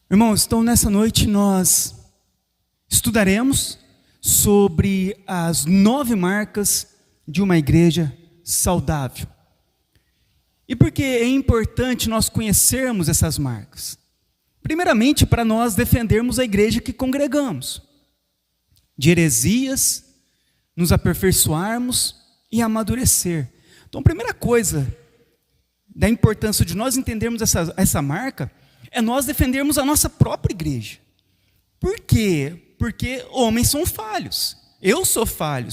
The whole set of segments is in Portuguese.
Irmãos, então nessa noite nós estudaremos sobre as 9 marcas de uma igreja saudável. E por que é importante nós conhecermos essas marcas? Primeiramente, para nós defendermos a igreja que congregamos, de heresias, nos aperfeiçoarmos e amadurecer. Então, a primeira coisa da importância de nós entendermos essa marca é nós defendermos a nossa própria igreja. Por quê? Porque homens são falhos, eu sou falho,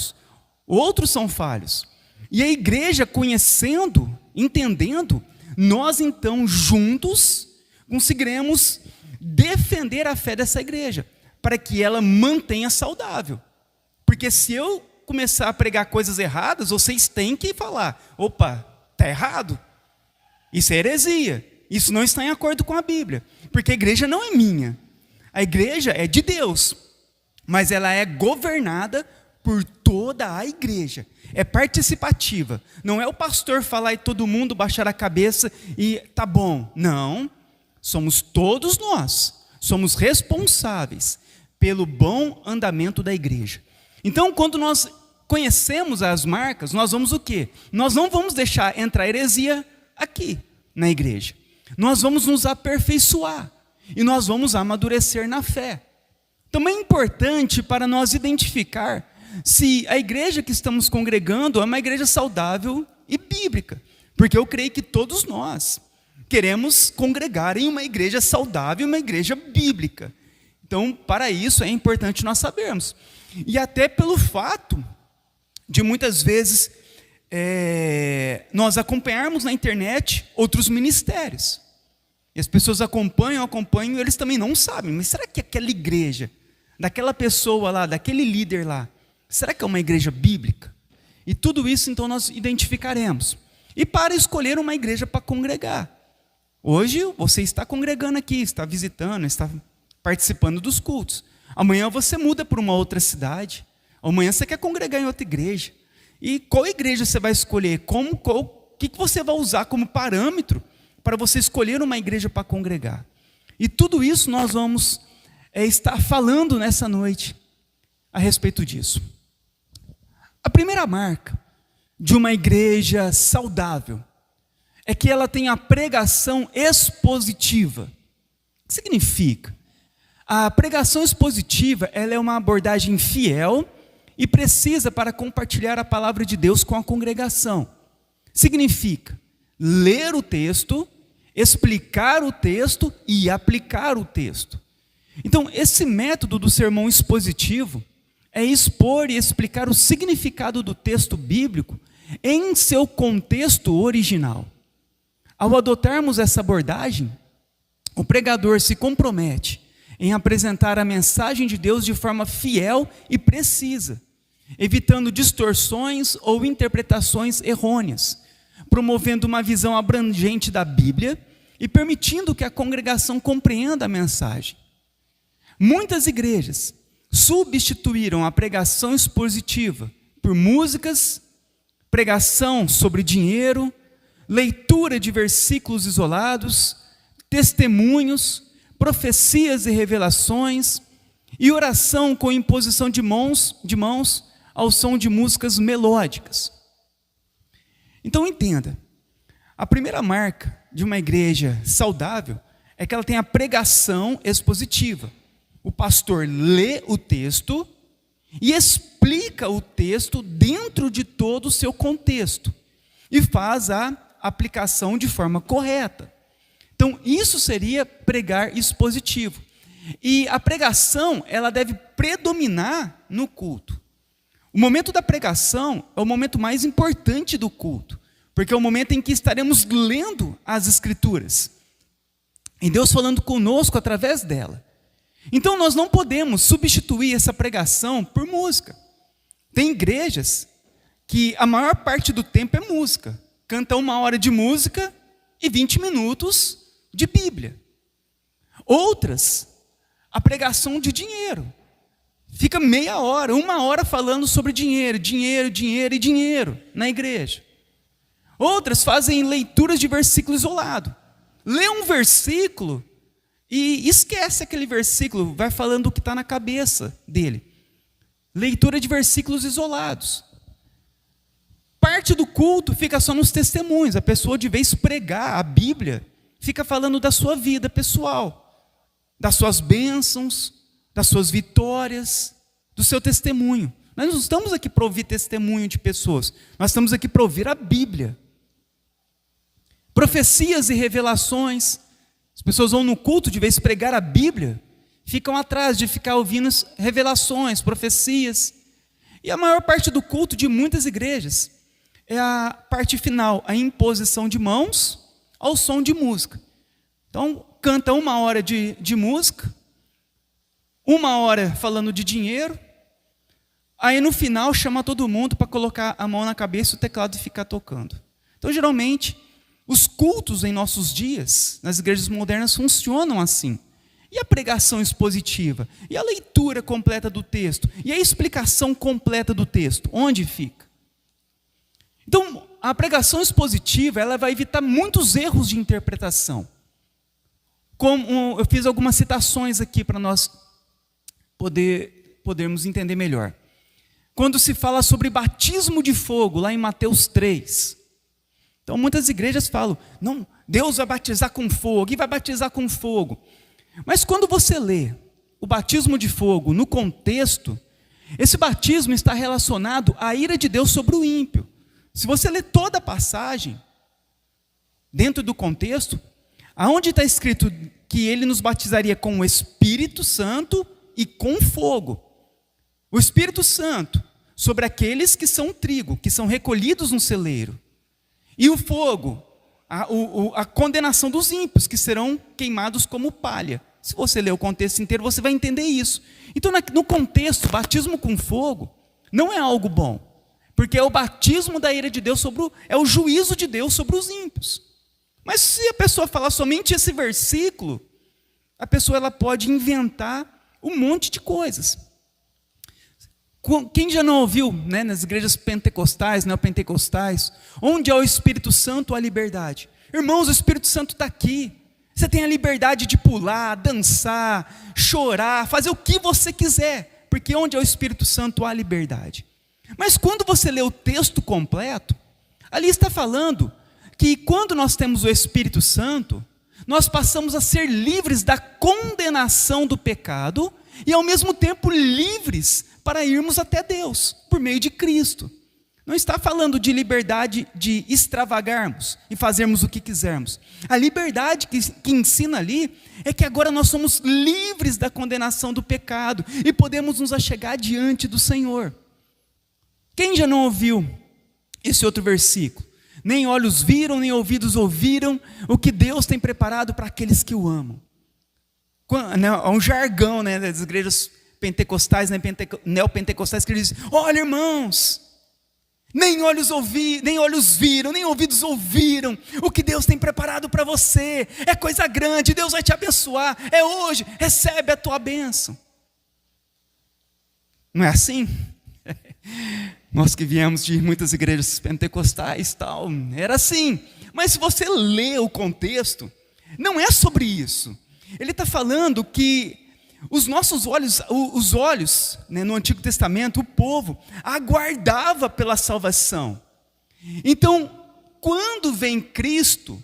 outros são falhos. E a igreja, conhecendo, entendendo, nós então juntos conseguiremos defender a fé dessa igreja, para que ela mantenha saudável. Porque se eu começar a pregar coisas erradas, vocês têm que falar: opa, está errado, isso é heresia, isso não está em acordo com a Bíblia, porque a igreja não é minha, a igreja é de Deus, mas ela é governada por toda a igreja, é participativa, não é o pastor falar e todo mundo baixar a cabeça e tá bom, não, somos todos nós, somos responsáveis pelo bom andamento da igreja. Então, quando nós conhecemos as marcas, nós vamos o quê? Nós não vamos deixar entrar heresia aqui na igreja, nós vamos nos aperfeiçoar e nós vamos amadurecer na fé. Também é importante para nós identificar se a igreja que estamos congregando é uma igreja saudável e bíblica, porque eu creio que todos nós queremos congregar em uma igreja saudável, uma igreja bíblica. Então, para isso é importante nós sabermos. E até pelo fato de muitas vezes nós acompanharmos na internet outros ministérios. E as pessoas acompanham, e eles também não sabem. Mas será que aquela igreja, daquela pessoa lá, daquele líder lá, será que é uma igreja bíblica? E tudo isso então nós identificaremos. E para escolher uma igreja para congregar. Hoje você está congregando aqui, está visitando, está participando dos cultos. Amanhã você muda para uma outra cidade. Amanhã você quer congregar em outra igreja. E qual igreja você vai escolher? O que você vai usar como parâmetro para você escolher uma igreja para congregar? E tudo isso nós vamos estar falando nessa noite a respeito disso. A primeira marca de uma igreja saudável é que ela tem a pregação expositiva. O que significa? A pregação expositiva, ela é uma abordagem fiel e precisa para compartilhar a palavra de Deus com a congregação. Significa ler o texto, explicar o texto e aplicar o texto. Então, esse método do sermão expositivo é expor e explicar o significado do texto bíblico em seu contexto original. Ao adotarmos essa abordagem, o pregador se compromete em apresentar a mensagem de Deus de forma fiel e precisa, evitando distorções ou interpretações errôneas, promovendo uma visão abrangente da Bíblia e permitindo que a congregação compreenda a mensagem. Muitas igrejas substituíram a pregação expositiva por músicas, pregação sobre dinheiro, leitura de versículos isolados, testemunhos, profecias e revelações, e oração com imposição de mãos ao som de músicas melódicas. Então entenda, a primeira marca de uma igreja saudável é que ela tem a pregação expositiva. O pastor lê o texto e explica o texto dentro de todo o seu contexto e faz a aplicação de forma correta. Então, isso seria pregar expositivo. E a pregação, ela deve predominar no culto. O momento da pregação é o momento mais importante do culto, porque é o momento em que estaremos lendo as Escrituras, e Deus falando conosco através dela. Então, nós não podemos substituir essa pregação por música. Tem igrejas que a maior parte do tempo é música. Canta 1 hora de música e 20 minutos de Bíblia. Outras, a pregação de dinheiro. Fica meia hora, 1 hora falando sobre dinheiro na igreja. Outras fazem leituras de versículo isolado. Lê um versículo e esquece aquele versículo, vai falando o que está na cabeça dele. Leitura de versículos isolados. Parte do culto fica só nos testemunhos. A pessoa, de vez pregar a Bíblia, fica falando da sua vida pessoal, das suas bênçãos, das suas vitórias, do seu testemunho. Nós não estamos aqui para ouvir testemunho de pessoas, nós estamos aqui para ouvir a Bíblia. Profecias e revelações. As pessoas vão no culto, de vez pregar a Bíblia, ficam atrás de ficar ouvindo revelações, profecias. E a maior parte do culto de muitas igrejas é a parte final, a imposição de mãos ao som de música. Então, canta 1 hora de música, 1 hora falando de dinheiro, aí no final chama todo mundo para colocar a mão na cabeça e o teclado e ficar tocando. Então, geralmente, os cultos em nossos dias, nas igrejas modernas, funcionam assim. E a pregação expositiva? E a leitura completa do texto? E a explicação completa do texto? Onde fica? Então, a pregação expositiva, ela vai evitar muitos erros de interpretação. Como eu fiz algumas citações aqui para nós podermos entender melhor. Quando se fala sobre batismo de fogo, lá em Mateus 3. Então, muitas igrejas falam, não, Deus vai batizar com fogo, e vai batizar com fogo. Mas quando você lê o batismo de fogo no contexto, esse batismo está relacionado à ira de Deus sobre o ímpio. Se você ler toda a passagem, dentro do contexto, aonde está escrito que ele nos batizaria com o Espírito Santo e com fogo. O Espírito Santo sobre aqueles que são trigo, que são recolhidos no celeiro. E o fogo, a condenação dos ímpios, que serão queimados como palha. Se você ler o contexto inteiro, você vai entender isso. Então, no contexto, batismo com fogo não é algo bom. Porque é o batismo da ira de Deus é o juízo de Deus sobre os ímpios. Mas se a pessoa falar somente esse versículo, a pessoa ela pode inventar um monte de coisas. Quem já não ouviu, né, nas igrejas pentecostais, neopentecostais, onde há o Espírito Santo, há liberdade. Irmãos, o Espírito Santo está aqui. Você tem a liberdade de pular, dançar, chorar, fazer o que você quiser. Porque onde há o Espírito Santo, há liberdade. Mas quando você lê o texto completo, ali está falando que quando nós temos o Espírito Santo, nós passamos a ser livres da condenação do pecado e ao mesmo tempo livres para irmos até Deus, por meio de Cristo. Não está falando de liberdade de extravagarmos e fazermos o que quisermos. A liberdade que ensina ali é que agora nós somos livres da condenação do pecado e podemos nos achegar diante do Senhor. Quem já não ouviu esse outro versículo? Nem olhos viram, nem ouvidos ouviram o que Deus tem preparado para aqueles que o amam. É um jargão, né, das igrejas pentecostais, neopentecostais, que eles dizem, olha irmãos, nem olhos viram, nem ouvidos ouviram o que Deus tem preparado para você. É coisa grande, Deus vai te abençoar, é hoje, recebe a tua bênção. Não é assim? Nós que viemos de muitas igrejas pentecostais, tal, era assim. Mas se você lê o contexto, não é sobre isso. Ele está falando que os nossos olhos, né, no Antigo Testamento, o povo aguardava pela salvação. Então, quando vem Cristo,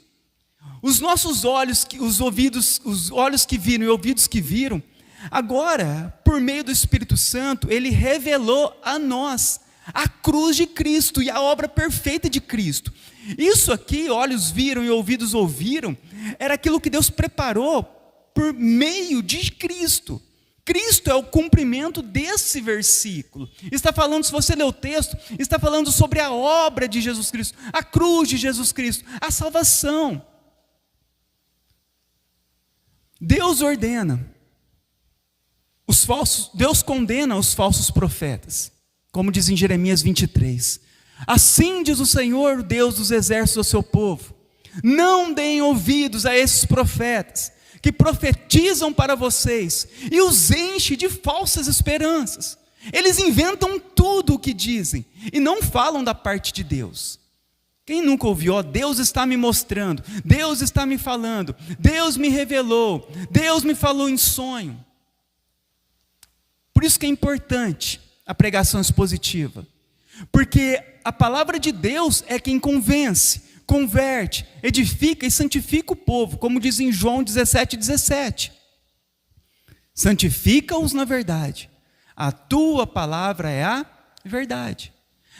os nossos olhos, os olhos que viram e ouvidos que viram, agora, por meio do Espírito Santo, Ele revelou a nós a cruz de Cristo e a obra perfeita de Cristo. Isso aqui, olhos viram e ouvidos ouviram, era aquilo que Deus preparou por meio de Cristo. Cristo é o cumprimento desse versículo. Está falando, se você ler o texto, está falando sobre a obra de Jesus Cristo, a cruz de Jesus Cristo, a salvação. Deus ordena. Deus condena os falsos profetas, como diz em Jeremias 23. Assim diz o Senhor, Deus dos exércitos ao seu povo: não deem ouvidos a esses profetas, que profetizam para vocês, e os enche de falsas esperanças. Eles inventam tudo o que dizem, e não falam da parte de Deus. Quem nunca ouviu, ó, Deus está me mostrando, Deus está me falando, Deus me revelou, Deus me falou em sonho. Por isso que é importante a pregação expositiva, porque a palavra de Deus é quem convence, converte, edifica e santifica o povo, como diz em João 17:17. Santifica-os na verdade, a tua palavra é a verdade.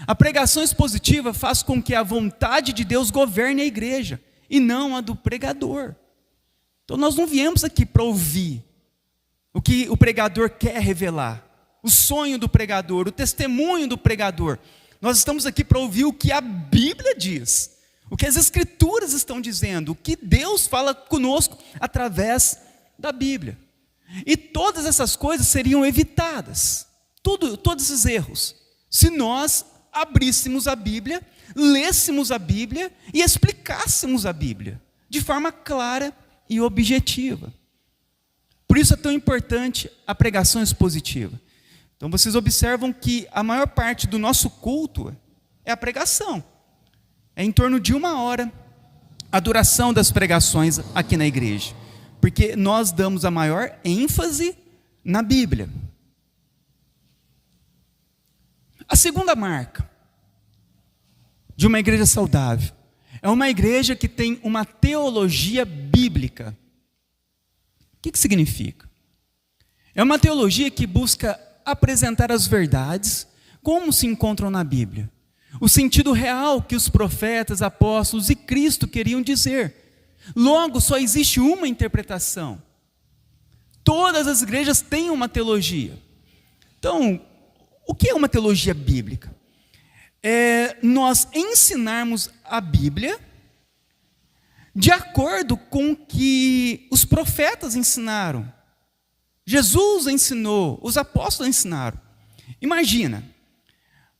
A pregação expositiva faz com que a vontade de Deus governe a igreja, e não a do pregador. Então nós não viemos aqui para ouvir o que o pregador quer revelar, o sonho do pregador, o testemunho do pregador. Nós estamos aqui para ouvir o que a Bíblia diz, o que as Escrituras estão dizendo, o que Deus fala conosco através da Bíblia. E todas essas coisas seriam evitadas, todos esses erros, se nós abríssemos a Bíblia, lêssemos a Bíblia e explicássemos a Bíblia de forma clara e objetiva. Por isso é tão importante a pregação expositiva. Então vocês observam que a maior parte do nosso culto é a pregação. É em torno de 1 hora a duração das pregações aqui na igreja, porque nós damos a maior ênfase na Bíblia. A segunda marca de uma igreja saudável é uma igreja que tem uma teologia bíblica. O que significa? É uma teologia que busca apresentar as verdades como se encontram na Bíblia, o sentido real que os profetas, apóstolos e Cristo queriam dizer. Logo, só existe uma interpretação. Todas as igrejas têm uma teologia. Então, o que é uma teologia bíblica? É nós ensinarmos a Bíblia de acordo com o que os profetas ensinaram, Jesus ensinou, os apóstolos ensinaram. Imagina,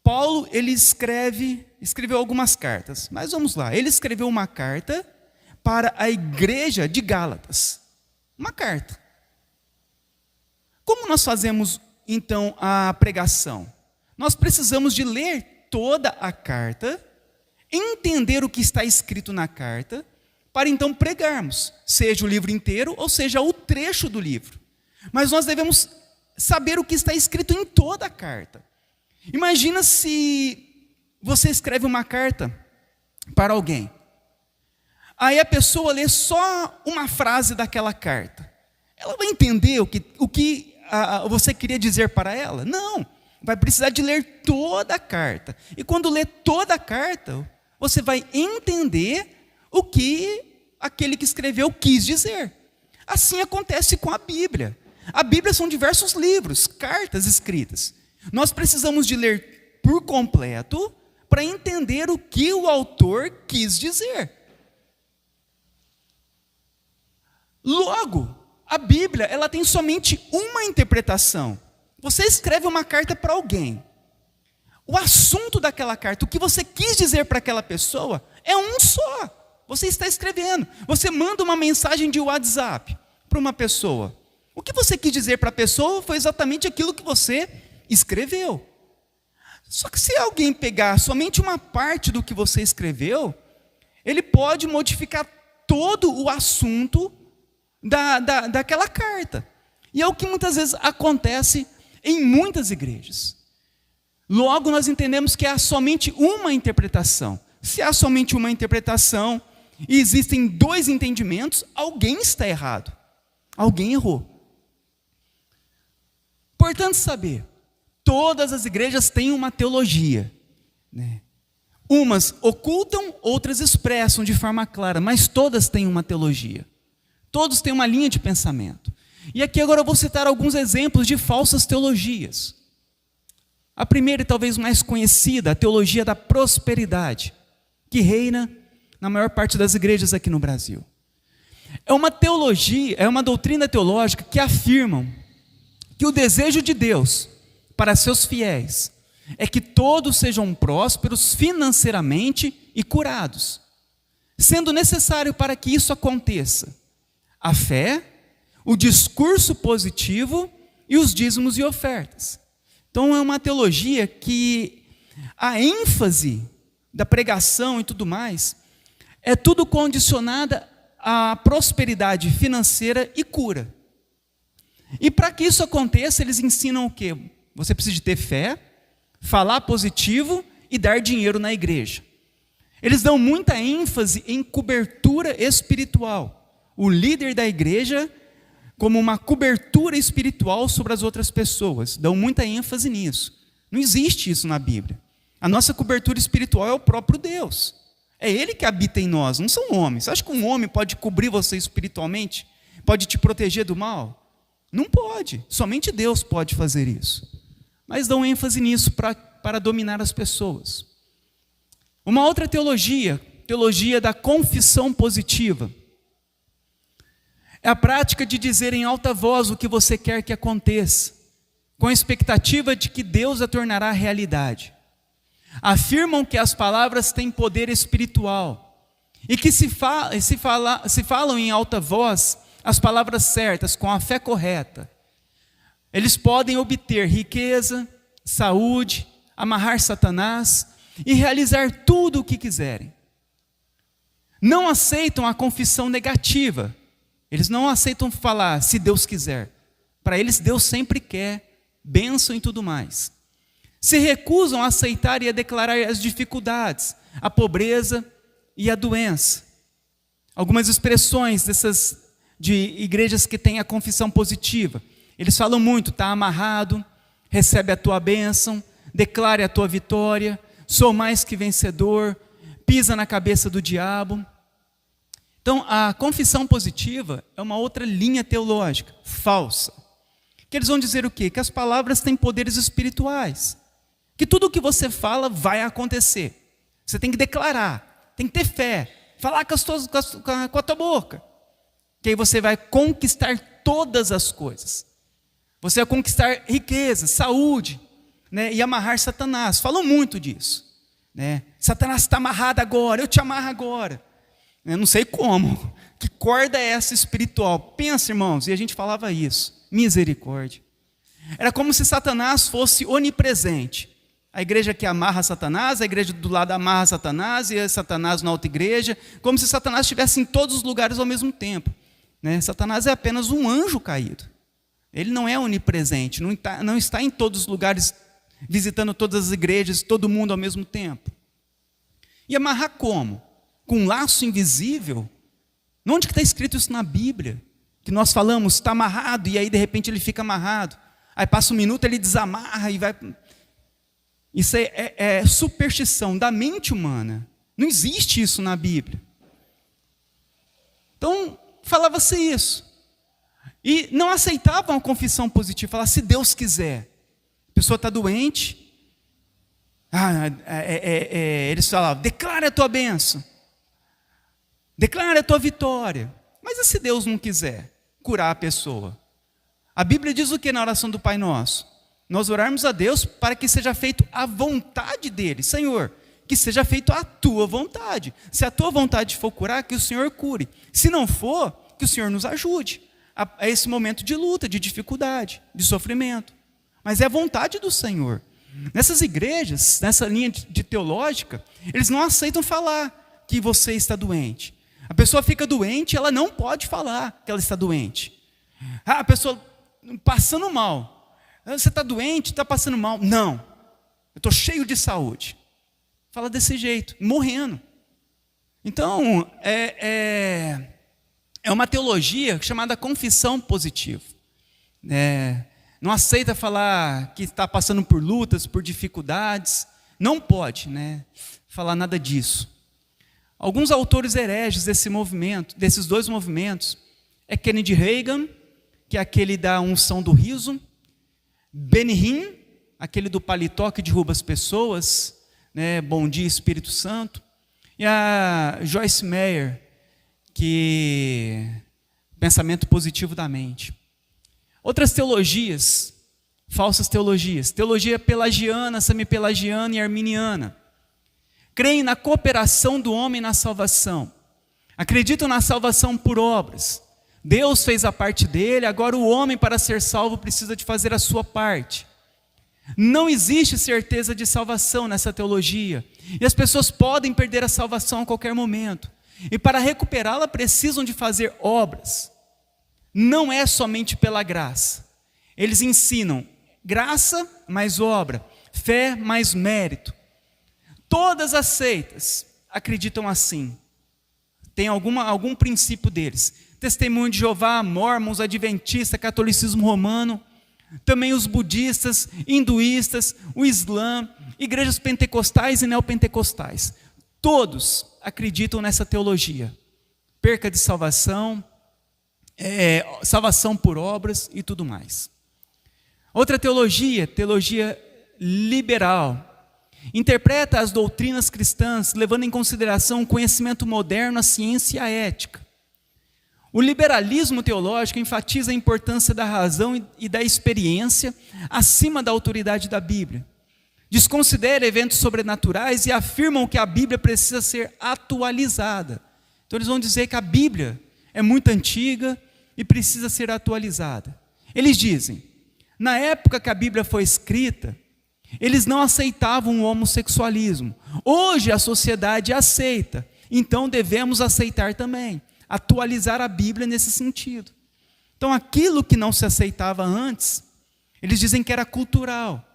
Paulo, ele escreveu algumas cartas, mas vamos lá, ele escreveu uma carta para a igreja de Gálatas, uma carta. Como nós fazemos então a pregação? Nós precisamos de ler toda a carta, entender o que está escrito na carta, para então pregarmos, seja o livro inteiro ou seja o trecho do livro. Mas nós devemos saber o que está escrito em toda a carta. Imagina se você escreve uma carta para alguém, aí a pessoa lê só uma frase daquela carta. Ela vai entender o que você queria dizer para ela? Não, vai precisar de ler toda a carta. E quando lê toda a carta, você vai entender o que aquele que escreveu quis dizer. Assim acontece com a Bíblia. A Bíblia são diversos livros, cartas escritas. Nós precisamos de ler por completo para entender o que o autor quis dizer. Logo, a Bíblia, ela tem somente uma interpretação. Você escreve uma carta para alguém. O assunto daquela carta, o que você quis dizer para aquela pessoa, é um só. Você está escrevendo. Você manda uma mensagem de WhatsApp para uma pessoa. O que você quis dizer para a pessoa foi exatamente aquilo que você escreveu. Só que se alguém pegar somente uma parte do que você escreveu, ele pode modificar todo o assunto daquela carta. E é o que muitas vezes acontece em muitas igrejas. Logo, nós entendemos que há somente uma interpretação. Se há somente uma interpretação e existem dois entendimentos, alguém está errado. Alguém errou. Importante saber, todas as igrejas têm uma teologia, né? Umas ocultam, outras expressam de forma clara, mas todas têm uma teologia. Todos têm uma linha de pensamento. E aqui agora eu vou citar alguns exemplos de falsas teologias. A primeira e talvez mais conhecida, a teologia da prosperidade, que reina na maior parte das igrejas aqui no Brasil. É uma teologia, é uma doutrina teológica que afirmam que o desejo de Deus para seus fiéis é que todos sejam prósperos financeiramente e curados, sendo necessário para que isso aconteça a fé, o discurso positivo e os dízimos e ofertas. Então é uma teologia que a ênfase da pregação e tudo mais, é tudo condicionado à prosperidade financeira e cura. E para que isso aconteça, eles ensinam o quê? Você precisa de ter fé, falar positivo e dar dinheiro na igreja. Eles dão muita ênfase em cobertura espiritual. O líder da igreja como uma cobertura espiritual sobre as outras pessoas. Dão muita ênfase nisso. Não existe isso na Bíblia. A nossa cobertura espiritual é o próprio Deus. É Ele que habita em nós, não são homens. Você acha que um homem pode cobrir você espiritualmente? Pode te proteger do mal? Não pode. Somente Deus pode fazer isso. Mas dão ênfase nisso para dominar as pessoas. Uma outra teologia da confissão positiva, é a prática de dizer em alta voz o que você quer que aconteça, com a expectativa de que Deus a tornará realidade. Afirmam que as palavras têm poder espiritual e que se falam em alta voz as palavras certas, com a fé correta, eles podem obter riqueza, saúde, amarrar Satanás e realizar tudo o que quiserem. Não aceitam a confissão negativa. Eles não aceitam falar, se Deus quiser. Para eles, Deus sempre quer bênção e tudo mais. Se recusam a aceitar e a declarar as dificuldades, a pobreza e a doença. Algumas expressões de igrejas que têm a confissão positiva. Eles falam muito, está amarrado, recebe a tua bênção, declare a tua vitória, sou mais que vencedor, pisa na cabeça do diabo. Então, a confissão positiva é uma outra linha teológica, falsa. Que eles vão dizer o quê? Que as palavras têm poderes espirituais. Que tudo o que você fala vai acontecer. Você tem que declarar, tem que ter fé, falar com a tua boca. Que aí você vai conquistar todas as coisas. Você vai conquistar riqueza, saúde, né? E amarrar Satanás. Falam muito disso, né? Satanás está amarrado agora, eu te amarro agora. Eu não sei como, que corda é essa espiritual? Pensa, irmãos, e a gente falava isso, misericórdia. Era como se Satanás fosse onipresente. A igreja que amarra Satanás, a igreja do lado amarra Satanás, e Satanás na outra igreja, como se Satanás estivesse em todos os lugares ao mesmo tempo, né? Satanás é apenas um anjo caído. Ele não é onipresente, não está em todos os lugares, visitando todas as igrejas, todo mundo ao mesmo tempo. E amarrar como? Com um laço invisível? Onde que está escrito isso na Bíblia? Que nós falamos, está amarrado, e aí de repente ele fica amarrado. Aí passa um minuto, ele desamarra e vai... Isso é superstição da mente humana. Não existe isso na Bíblia. Então, falava-se isso. E não aceitavam a confissão positiva. Falavam, se Deus quiser. A pessoa está doente. Eles falavam, declara a tua bênção. Declara a tua vitória. Mas e se Deus não quiser curar a pessoa? A Bíblia diz o que na oração do Pai Nosso? Nós orarmos a Deus para que seja feito a vontade dEle. Senhor, que seja feito a tua vontade. Se a tua vontade for curar, que o Senhor cure. Se não for, que o Senhor nos ajude a esse momento de luta, de dificuldade, de sofrimento. Mas é a vontade do Senhor. Nessas igrejas, nessa linha de teológica, eles não aceitam falar que você está doente. A pessoa fica doente, ela não pode falar que ela está doente. A pessoa passando mal. Você está doente, está passando mal. Não, eu estou cheio de saúde. Fala desse jeito, morrendo. Então, é uma teologia chamada confissão positiva. Não aceita falar que está passando por lutas, por dificuldades. Não pode, falar nada disso. Alguns autores hereges desse movimento, desses dois movimentos, é Kennedy Reagan, que é aquele da unção do riso, Benny Hinn, aquele do paletó que derruba as pessoas, Bom dia Espírito Santo, e a Joyce Meyer, que pensamento positivo da mente. Outras teologias, falsas teologias, teologia pelagiana, semipelagiana e arminiana, creem na cooperação do homem na salvação, acreditam na salvação por obras. Deus fez a parte dele, agora o homem para ser salvo precisa de fazer a sua parte. Não existe certeza de salvação nessa teologia. E as pessoas podem perder a salvação a qualquer momento. E para recuperá-la precisam de fazer obras. Não é somente pela graça. Eles ensinam graça mais obra, fé mais mérito. Todas as seitas acreditam assim. Tem algum princípio deles. Testemunho de Jeová, Mórmons, Adventista, Catolicismo Romano, também os budistas, hinduístas, o Islã, igrejas pentecostais e neopentecostais. Todos acreditam nessa teologia. Perca de salvação, salvação por obras e tudo mais. Outra teologia liberal, interpreta as doutrinas cristãs, levando em consideração o conhecimento moderno, a ciência e a ética. O liberalismo teológico enfatiza a importância da razão e da experiência acima da autoridade da Bíblia. Desconsidera eventos sobrenaturais e afirmam que a Bíblia precisa ser atualizada. Então eles vão dizer que a Bíblia é muito antiga e precisa ser atualizada. Eles dizem, na época que a Bíblia foi escrita, eles não aceitavam o homossexualismo. Hoje a sociedade aceita, então devemos aceitar também. Atualizar a Bíblia nesse sentido. Então aquilo que não se aceitava antes, eles dizem que era cultural.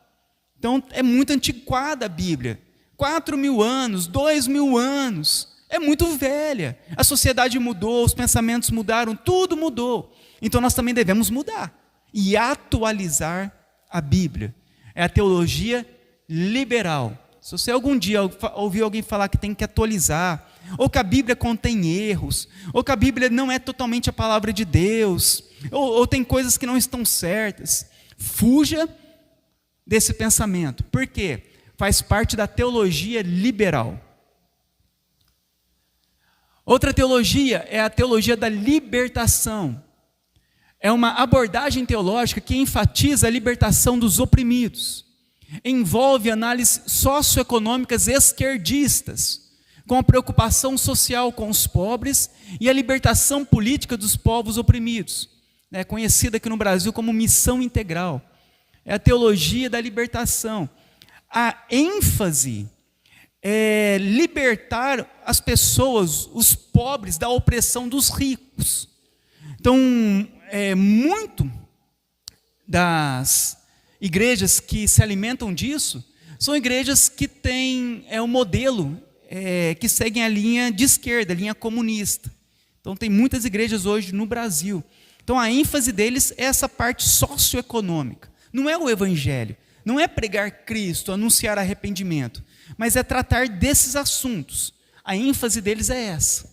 Então é muito antiquada a Bíblia. 4.000 anos, 2.000 anos, é muito velha. A sociedade mudou, os pensamentos mudaram, tudo mudou. Então nós também devemos mudar e atualizar a Bíblia. É a teologia liberal. Se você algum dia ouvir alguém falar que tem que atualizar, ou que a Bíblia contém erros, ou que a Bíblia não é totalmente a palavra de Deus, ou tem coisas que não estão certas, fuja desse pensamento. Por quê? Faz parte da teologia liberal. Outra teologia é a teologia da libertação. É uma abordagem teológica que enfatiza a libertação dos oprimidos. Envolve análises socioeconômicas esquerdistas, com a preocupação social com os pobres e a libertação política dos povos oprimidos, conhecida aqui no Brasil como missão integral. É a teologia da libertação. A ênfase é libertar as pessoas, os pobres, da opressão dos ricos. Então, muito das igrejas que se alimentam disso são igrejas que têm um modelo que seguem a linha de esquerda, a linha comunista. Então tem muitas igrejas hoje no Brasil. Então a ênfase deles é essa parte socioeconômica. Não é o evangelho, não é pregar Cristo, anunciar arrependimento, mas é tratar desses assuntos. A ênfase deles é essa.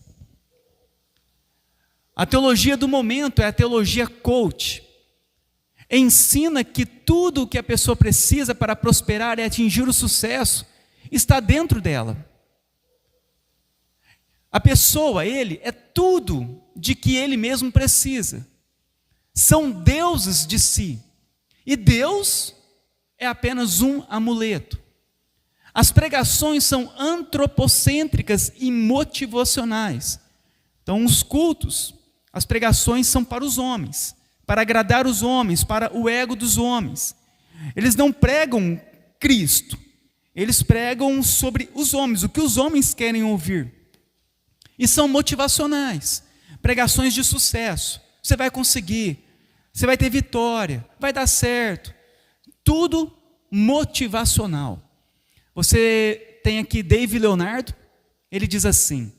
A teologia do momento é a teologia coach. Ensina que tudo o que a pessoa precisa para prosperar e atingir o sucesso está dentro dela. A pessoa, ele, é tudo de que ele mesmo precisa. São deuses de si. E Deus é apenas um amuleto. As pregações são antropocêntricas e motivacionais. Então, os cultos, as pregações são para os homens, para agradar os homens, para o ego dos homens. Eles não pregam Cristo, eles pregam sobre os homens, o que os homens querem ouvir. E são motivacionais, pregações de sucesso. Você vai conseguir, você vai ter vitória, vai dar certo. Tudo motivacional. Você tem aqui David Leonardo, ele diz assim: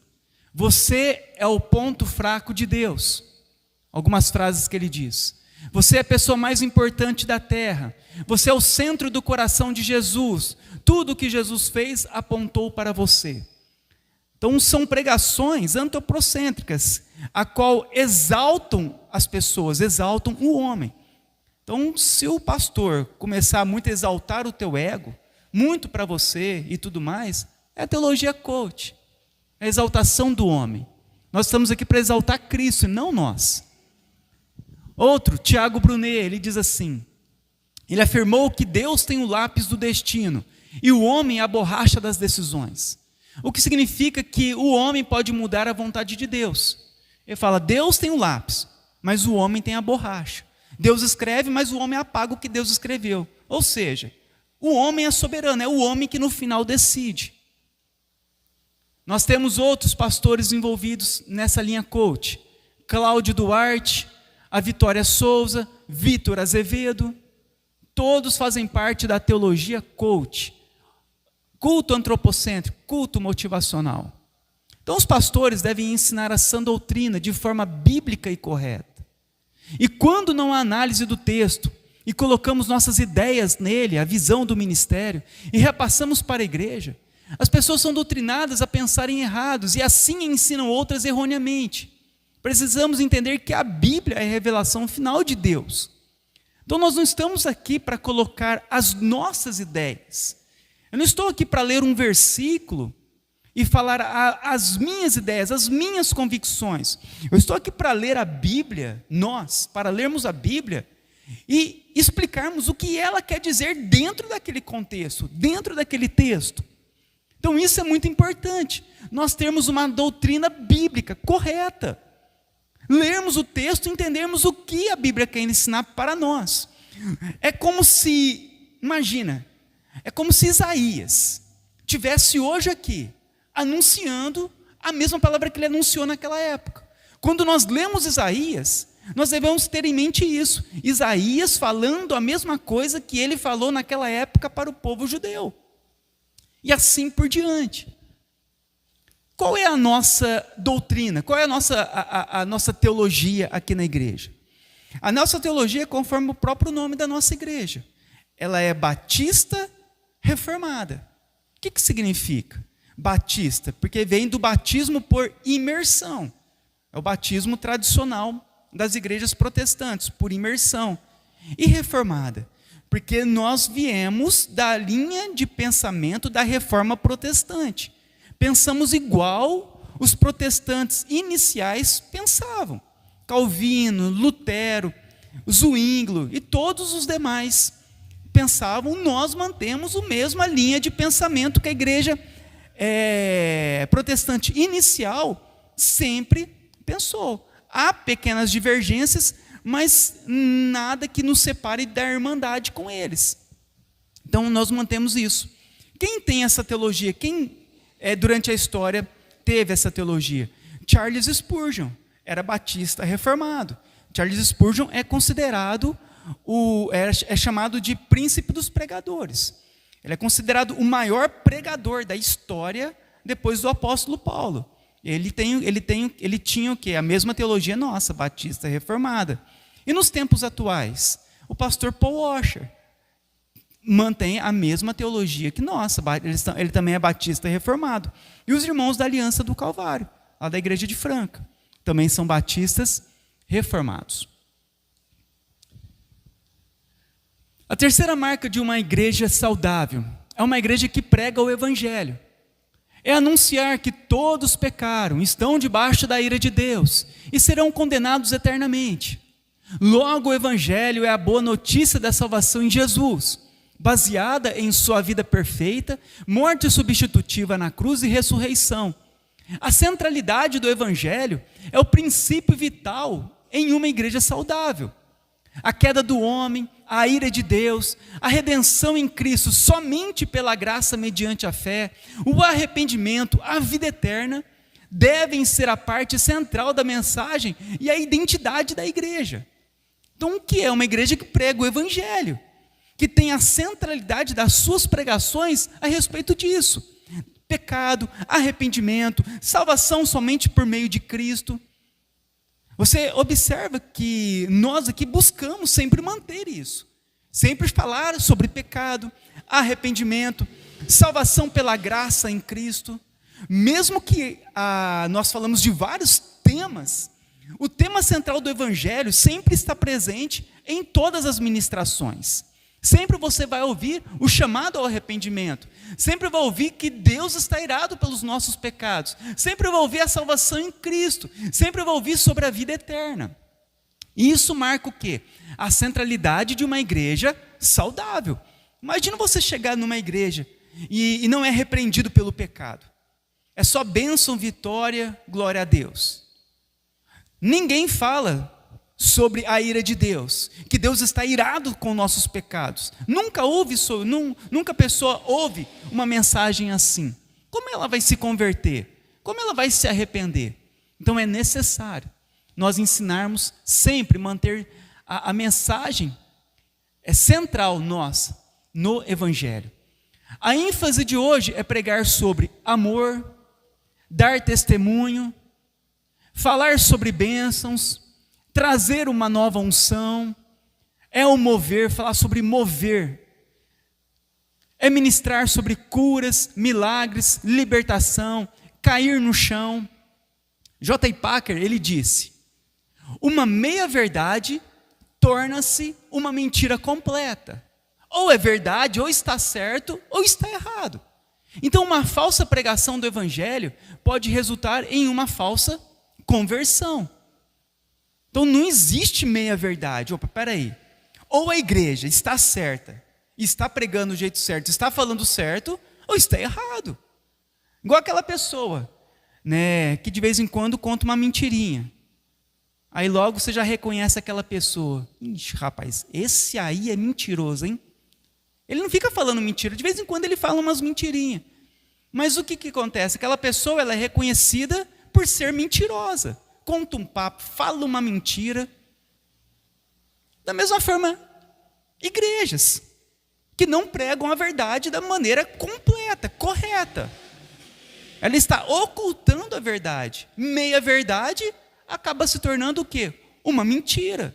você é o ponto fraco de Deus. Algumas frases que ele diz. Você é a pessoa mais importante da terra. Você é o centro do coração de Jesus. Tudo que Jesus fez apontou para você. Então são pregações antropocêntricas, a qual exaltam as pessoas, exaltam o homem. Então se o pastor começar muito a exaltar o teu ego, muito para você e tudo mais, é a teologia coach, é a exaltação do homem. Nós estamos aqui para exaltar Cristo e não nós. Outro, Tiago Brunet, ele diz assim, ele afirmou que Deus tem o lápis do destino e o homem a borracha das decisões. O que significa que o homem pode mudar a vontade de Deus. Ele fala, Deus tem o lápis, mas o homem tem a borracha. Deus escreve, mas o homem apaga o que Deus escreveu. Ou seja, O homem é soberano, é o homem que no final decide. Nós temos outros pastores envolvidos nessa linha coach. Cláudio Duarte, a Vitória Souza, Vitor Azevedo, todos fazem parte da teologia coach. Culto antropocêntrico, culto motivacional. Então os pastores devem ensinar a sã doutrina de forma bíblica e correta. E quando não há análise do texto, e colocamos nossas ideias nele, a visão do ministério, e repassamos para a igreja, as pessoas são doutrinadas a pensarem errados, e assim ensinam outras erroneamente. Precisamos entender que a Bíblia é a revelação final de Deus. Então nós não estamos aqui para colocar as nossas ideias. Eu não estou aqui para ler um versículo e falar as minhas ideias, as minhas convicções. Eu estou aqui para ler a Bíblia, para lermos a Bíblia e explicarmos o que ela quer dizer dentro daquele contexto, dentro daquele texto. Então isso é muito importante, nós termos uma doutrina bíblica correta. Lermos o texto e entendermos o que a Bíblia quer ensinar para nós. É como se Isaías tivesse hoje aqui, anunciando a mesma palavra que ele anunciou naquela época. Quando nós lemos Isaías, nós devemos ter em mente isso. Isaías falando a mesma coisa que ele falou naquela época para o povo judeu. E assim por diante. Qual é a nossa doutrina? Qual é a nossa teologia aqui na igreja? A nossa teologia é conforme o próprio nome da nossa igreja. Ela é batista reformada. O que significa? Batista, porque vem do batismo por imersão. É o batismo tradicional das igrejas protestantes, por imersão. E reformada, porque nós viemos da linha de pensamento da reforma protestante. Pensamos igual os protestantes iniciais pensavam. Calvino, Lutero, Zwinglio e todos os demais pensavam, nós mantemos a mesma linha de pensamento que a igreja protestante inicial sempre pensou. Há pequenas divergências, mas nada que nos separe da irmandade com eles. Então nós mantemos isso. Quem tem essa teologia? Quem durante a história teve essa teologia? Charles Spurgeon, era batista reformado. Charles Spurgeon é considerado, é chamado de príncipe dos pregadores. Ele é considerado o maior pregador da história depois do apóstolo Paulo. Ele tinha o quê? A mesma teologia nossa, batista reformada. E nos tempos atuais, o pastor Paul Washer mantém a mesma teologia que nossa, ele também é batista reformado. E os irmãos da Aliança do Calvário, lá da igreja de Franca, também são batistas reformados. A terceira marca de uma igreja saudável é uma igreja que prega o evangelho. É anunciar que todos pecaram, estão debaixo da ira de Deus e serão condenados eternamente. Logo, o evangelho é a boa notícia da salvação em Jesus, baseada em sua vida perfeita, morte substitutiva na cruz e ressurreição. A centralidade do evangelho é o princípio vital em uma igreja saudável. A queda do homem, a ira de Deus, a redenção em Cristo somente pela graça mediante a fé, o arrependimento, a vida eterna, devem ser a parte central da mensagem e a identidade da igreja. Então, o que é uma igreja que prega o evangelho? Que tem a centralidade das suas pregações a respeito disso. Pecado, arrependimento, salvação somente por meio de Cristo. Você observa que nós aqui buscamos sempre manter isso. Sempre falar sobre pecado, arrependimento, salvação pela graça em Cristo. Mesmo que nós falamos de vários temas, o tema central do evangelho sempre está presente em todas as ministrações. Sempre você vai ouvir o chamado ao arrependimento. Sempre vai ouvir que Deus está irado pelos nossos pecados. Sempre vai ouvir a salvação em Cristo. Sempre vai ouvir sobre a vida eterna. E isso marca o quê? A centralidade de uma igreja saudável. Imagina você chegar numa igreja e não é repreendido pelo pecado. É só bênção, vitória, glória a Deus. Ninguém fala sobre a ira de Deus, que Deus está irado com nossos pecados. Nunca a pessoa ouve uma mensagem assim. Como ela vai se converter? Como ela vai se arrepender? Então é necessário nós ensinarmos sempre, manter a mensagem central nossa no Evangelho. A ênfase de hoje é pregar sobre amor, dar testemunho, falar sobre bênçãos, trazer uma nova unção, é o mover, falar sobre mover, é ministrar sobre curas, milagres, libertação, cair no chão. J. Packer, ele disse: uma meia-verdade torna-se uma mentira completa. Ou é verdade, ou está certo, ou está errado. Então, uma falsa pregação do Evangelho pode resultar em uma falsa conversão. Então, não existe meia-verdade. Opa, peraí. Ou a igreja está certa, está pregando do jeito certo, está falando certo, ou está errado. Igual aquela pessoa, né, que de vez em quando conta uma mentirinha. Aí logo você já reconhece aquela pessoa. Ixi, rapaz, esse aí é mentiroso, hein? Ele não fica falando mentira, de vez em quando ele fala umas mentirinhas. Mas o que acontece? Aquela pessoa ela é reconhecida por ser mentirosa. Conta um papo, fala uma mentira. Da mesma forma, igrejas que não pregam a verdade da maneira completa, correta. Ela está ocultando a verdade. Meia-verdade acaba se tornando o quê? Uma mentira.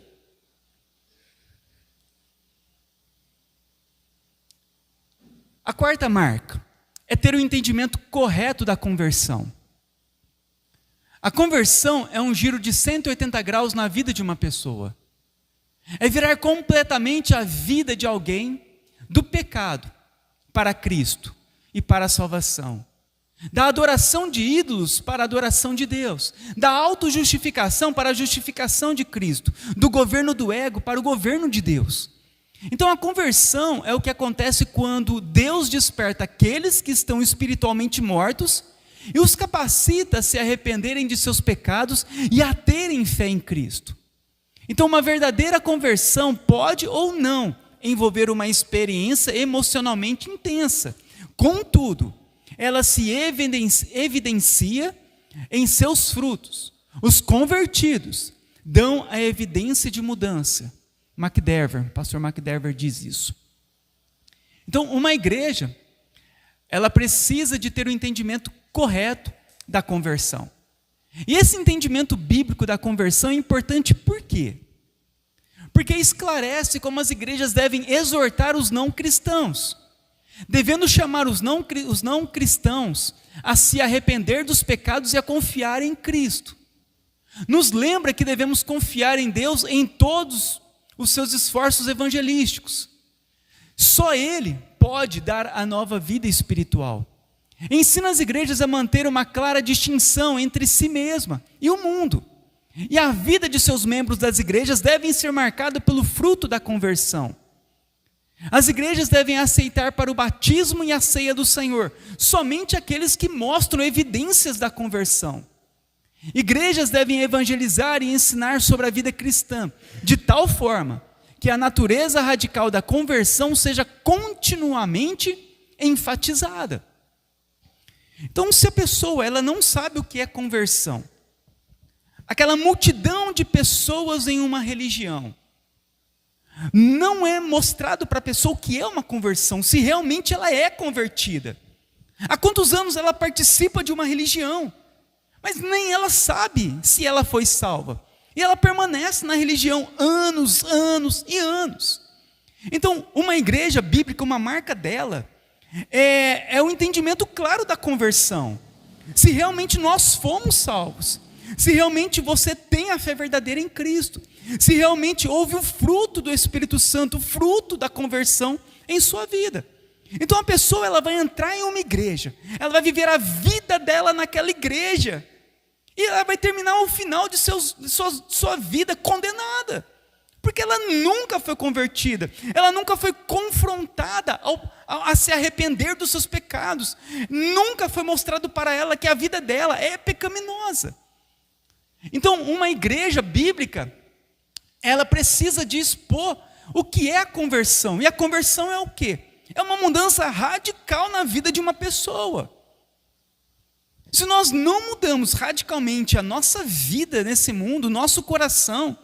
A quarta marca é ter o entendimento correto da conversão. A conversão é um giro de 180 graus na vida de uma pessoa. É virar completamente a vida de alguém do pecado para Cristo e para a salvação. Da adoração de ídolos para a adoração de Deus. Da autojustificação para a justificação de Cristo. Do governo do ego para o governo de Deus. Então a conversão é o que acontece quando Deus desperta aqueles que estão espiritualmente mortos e os capacita a se arrependerem de seus pecados e a terem fé em Cristo. Então uma verdadeira conversão pode ou não envolver uma experiência emocionalmente intensa. Contudo, ela se evidencia em seus frutos. Os convertidos dão a evidência de mudança. Pastor McDever diz isso. Então, uma igreja, ela precisa de ter o entendimento correto da conversão. E esse entendimento bíblico da conversão é importante por quê? Porque esclarece como as igrejas devem exortar os não cristãos, devendo chamar os não cristãos a se arrepender dos pecados e a confiar em Cristo. Nos lembra que devemos confiar em Deus em todos os seus esforços evangelísticos. Só Ele pode dar a nova vida espiritual. Ensina as igrejas a manter uma clara distinção entre si mesma e o mundo. E a vida de seus membros das igrejas devem ser marcada pelo fruto da conversão. As igrejas devem aceitar para o batismo e a ceia do Senhor somente aqueles que mostram evidências da conversão. Igrejas devem evangelizar e ensinar sobre a vida cristã, de tal forma que a natureza radical da conversão seja continuamente enfatizada. Então, se a pessoa ela não sabe o que é conversão, aquela multidão de pessoas em uma religião, não é mostrado para a pessoa o que é uma conversão, se realmente ela é convertida. Há quantos anos ela participa de uma religião, mas nem ela sabe se ela foi salva. E ela permanece na religião anos, anos e anos. Então, uma igreja bíblica, uma marca dela, é o entendimento claro da conversão. Se realmente nós fomos salvos, se realmente você tem a fé verdadeira em Cristo, se realmente houve o fruto do Espírito Santo, o fruto da conversão em sua vida. Então a pessoa ela vai entrar em uma igreja, ela vai viver a vida dela naquela igreja, e ela vai terminar o final de sua vida condenada, porque ela nunca foi convertida, ela nunca foi confrontada a se arrepender dos seus pecados, nunca foi mostrado para ela que a vida dela é pecaminosa. Então uma igreja bíblica ela precisa de expor o que é a conversão. E a conversão é o quê? É uma mudança radical na vida de uma pessoa. Se nós não mudamos radicalmente a nossa vida nesse mundo, o nosso coração,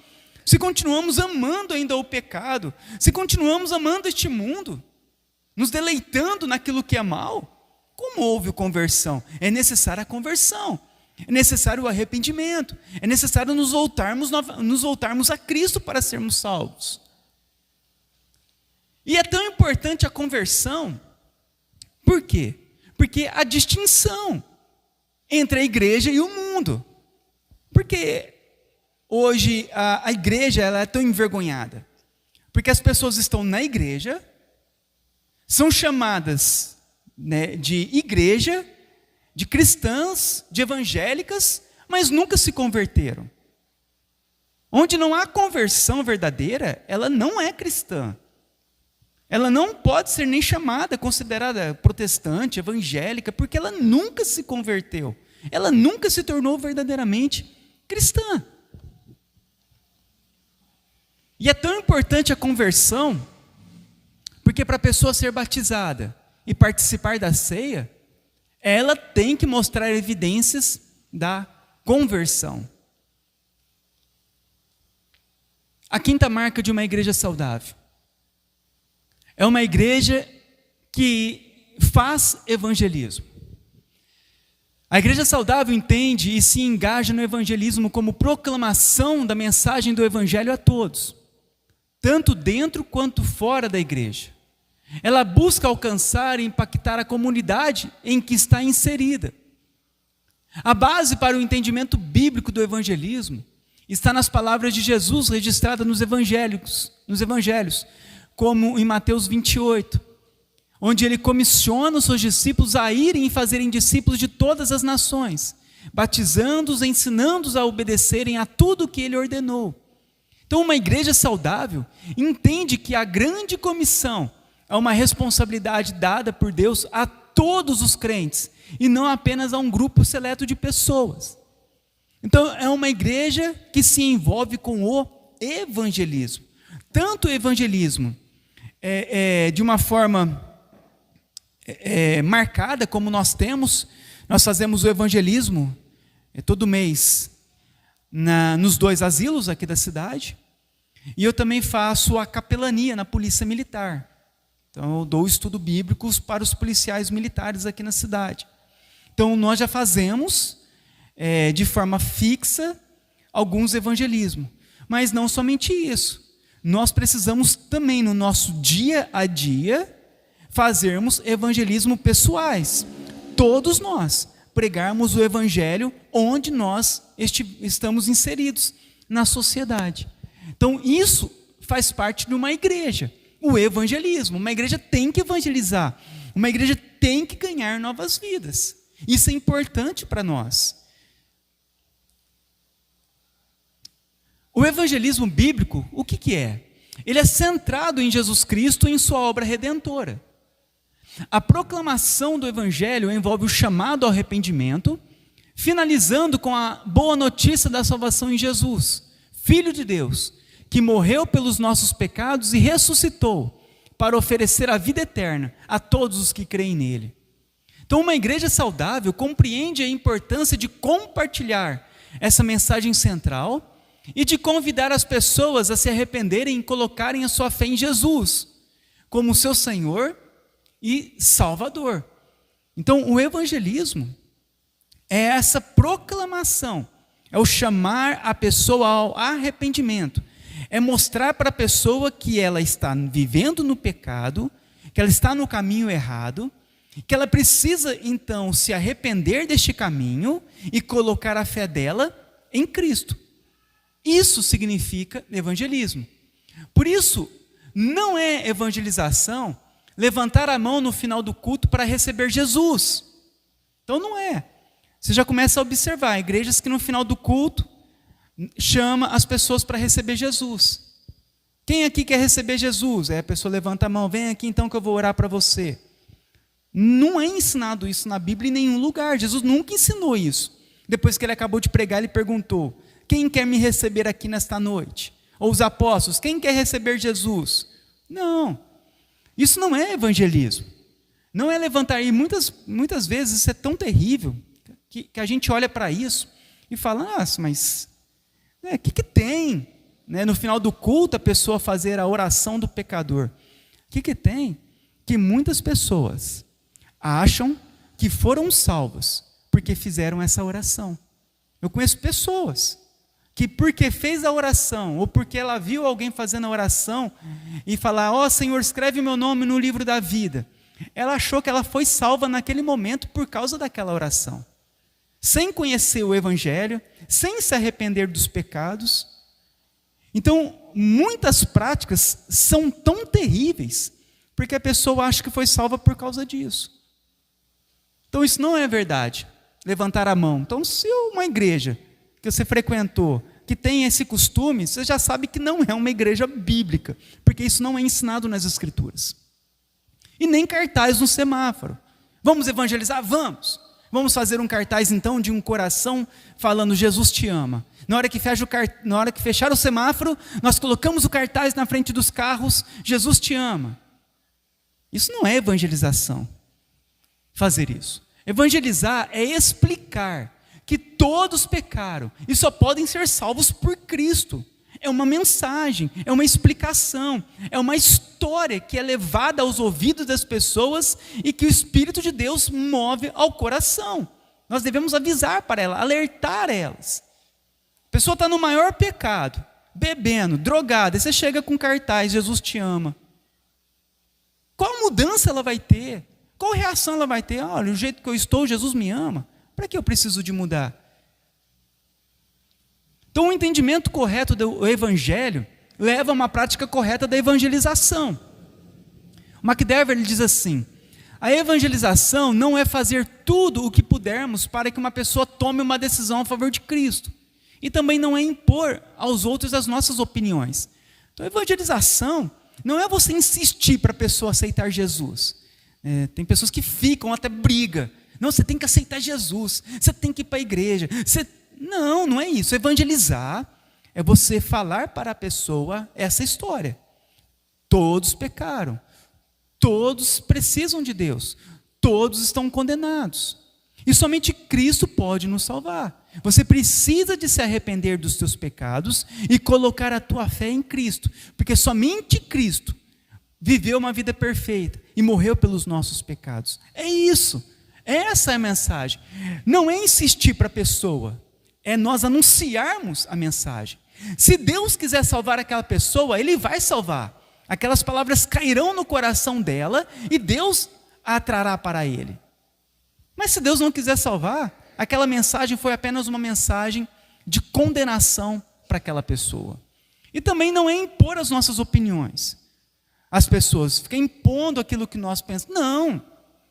se continuamos amando ainda o pecado, se continuamos amando este mundo, nos deleitando naquilo que é mal, como houve conversão? É necessária a conversão, é necessário o arrependimento, é necessário nos voltarmos a Cristo para sermos salvos. E é tão importante a conversão, por quê? Porque a distinção entre a igreja e o mundo. Porque hoje a igreja ela é tão envergonhada? Porque as pessoas estão na igreja, são chamadas, né, de igreja, de cristãs, de evangélicas, mas nunca se converteram. Onde não há conversão verdadeira, ela não é cristã. Ela não pode ser nem chamada, considerada protestante, evangélica, porque ela nunca se converteu. Ela nunca se tornou verdadeiramente cristã. E é tão importante a conversão, porque para a pessoa ser batizada e participar da ceia, ela tem que mostrar evidências da conversão. A quinta marca de uma igreja saudável é uma igreja que faz evangelismo. A igreja saudável entende e se engaja no evangelismo como proclamação da mensagem do evangelho a todos, tanto dentro quanto fora da igreja. Ela busca alcançar e impactar a comunidade em que está inserida. A base para o entendimento bíblico do evangelismo está nas palavras de Jesus registradas nos evangelhos, como em Mateus 28, onde ele comissiona os seus discípulos a irem e fazerem discípulos de todas as nações, batizando-os, ensinando-os a obedecerem a tudo o que ele ordenou. Então, uma igreja saudável entende que a grande comissão é uma responsabilidade dada por Deus a todos os crentes, e não apenas a um grupo seleto de pessoas. Então, é uma igreja que se envolve com o evangelismo. Tanto o evangelismo de uma forma marcada, como nós fazemos o evangelismo todo mês nos 2 asilos aqui da cidade, e eu também faço a capelania na polícia militar. Então eu dou estudo bíblico para os policiais militares aqui na cidade. Então nós já fazemos de forma fixa alguns evangelismos, mas não somente isso. Nós precisamos também no nosso dia a dia fazermos evangelismo pessoais. Todos nós pregarmos o evangelho onde nós estamos inseridos na sociedade. Então isso faz parte de uma igreja, o evangelismo. Uma igreja tem que evangelizar, uma igreja tem que ganhar novas vidas. Isso é importante para nós. O evangelismo bíblico, o que é? Ele é centrado em Jesus Cristo e em sua obra redentora. A proclamação do evangelho envolve o chamado ao arrependimento, finalizando com a boa notícia da salvação em Jesus, Filho de Deus, que morreu pelos nossos pecados e ressuscitou para oferecer a vida eterna a todos os que creem nele. Então, uma igreja saudável compreende a importância de compartilhar essa mensagem central e de convidar as pessoas a se arrependerem e colocarem a sua fé em Jesus como seu Senhor e Salvador. Então, o evangelismo é essa proclamação, é o chamar a pessoa ao arrependimento, é mostrar para a pessoa que ela está vivendo no pecado, que ela está no caminho errado, que ela precisa então se arrepender deste caminho e colocar a fé dela em Cristo. Isso significa evangelismo. Por isso, não é evangelização levantar a mão no final do culto para receber Jesus. Então não é. Você já começa a observar igrejas que no final do culto chama as pessoas para receber Jesus. Quem aqui quer receber Jesus? Aí a pessoa levanta a mão, vem aqui então que eu vou orar para você. Não é ensinado isso na Bíblia em nenhum lugar. Jesus nunca ensinou isso. Depois que ele acabou de pregar, ele perguntou: quem quer me receber aqui nesta noite? Ou os apóstolos, quem quer receber Jesus? Não, isso não é evangelismo. Não é levantar, e muitas vezes isso é tão terrível, que a gente olha para isso e fala, nossa, mas o que tem? Né, no final do culto, a pessoa fazer a oração do pecador. O que tem? Que muitas pessoas acham que foram salvas porque fizeram essa oração. Eu conheço pessoas que porque fez a oração, ou porque ela viu alguém fazendo a oração, e falar, ó Senhor, escreve meu nome no livro da vida, ela achou que ela foi salva naquele momento por causa daquela oração, sem conhecer o Evangelho, sem se arrepender dos pecados. Então, muitas práticas são tão terríveis, porque a pessoa acha que foi salva por causa disso. Então, isso não é verdade. Levantar a mão. Então, se uma igreja que você frequentou, que tem esse costume, você já sabe que não é uma igreja bíblica, porque isso não é ensinado nas Escrituras. E nem cartaz no semáforo. Vamos evangelizar? Vamos! Vamos fazer um cartaz, então, de um coração falando, Jesus te ama. Na hora que fechar o semáforo, nós colocamos o cartaz na frente dos carros, Jesus te ama. Isso não é evangelização, fazer isso. Evangelizar é explicar que todos pecaram e só podem ser salvos por Cristo. É uma mensagem, é uma explicação, é uma história que é levada aos ouvidos das pessoas e que o Espírito de Deus move ao coração. Nós devemos avisar para elas, alertar elas. A pessoa está no maior pecado, bebendo, drogada, e você chega com cartaz, Jesus te ama. Qual mudança ela vai ter? Qual reação ela vai ter? Olha, o jeito que eu estou, Jesus me ama. Para que eu preciso de mudar? Então, o entendimento correto do Evangelho leva a uma prática correta da evangelização. O McDever diz assim, a evangelização não é fazer tudo o que pudermos para que uma pessoa tome uma decisão a favor de Cristo. E também não é impor aos outros as nossas opiniões. Então, a evangelização não é você insistir para a pessoa aceitar Jesus. Tem pessoas que ficam até briga. Não, você tem que aceitar Jesus, você tem que ir para a igreja. Não é isso. Evangelizar é você falar para a pessoa essa história. Todos pecaram, todos precisam de Deus, todos estão condenados. E somente Cristo pode nos salvar. Você precisa de se arrepender dos seus pecados e colocar a tua fé em Cristo, porque somente Cristo viveu uma vida perfeita e morreu pelos nossos pecados. É isso. Essa é a mensagem. Não é insistir para a pessoa, é nós anunciarmos a mensagem. Se Deus quiser salvar aquela pessoa, Ele vai salvar. Aquelas palavras cairão no coração dela e Deus a atrará para Ele. Mas se Deus não quiser salvar, aquela mensagem foi apenas uma mensagem de condenação para aquela pessoa. E também não é impor as nossas opiniões. As pessoas ficam impondo aquilo que nós pensamos.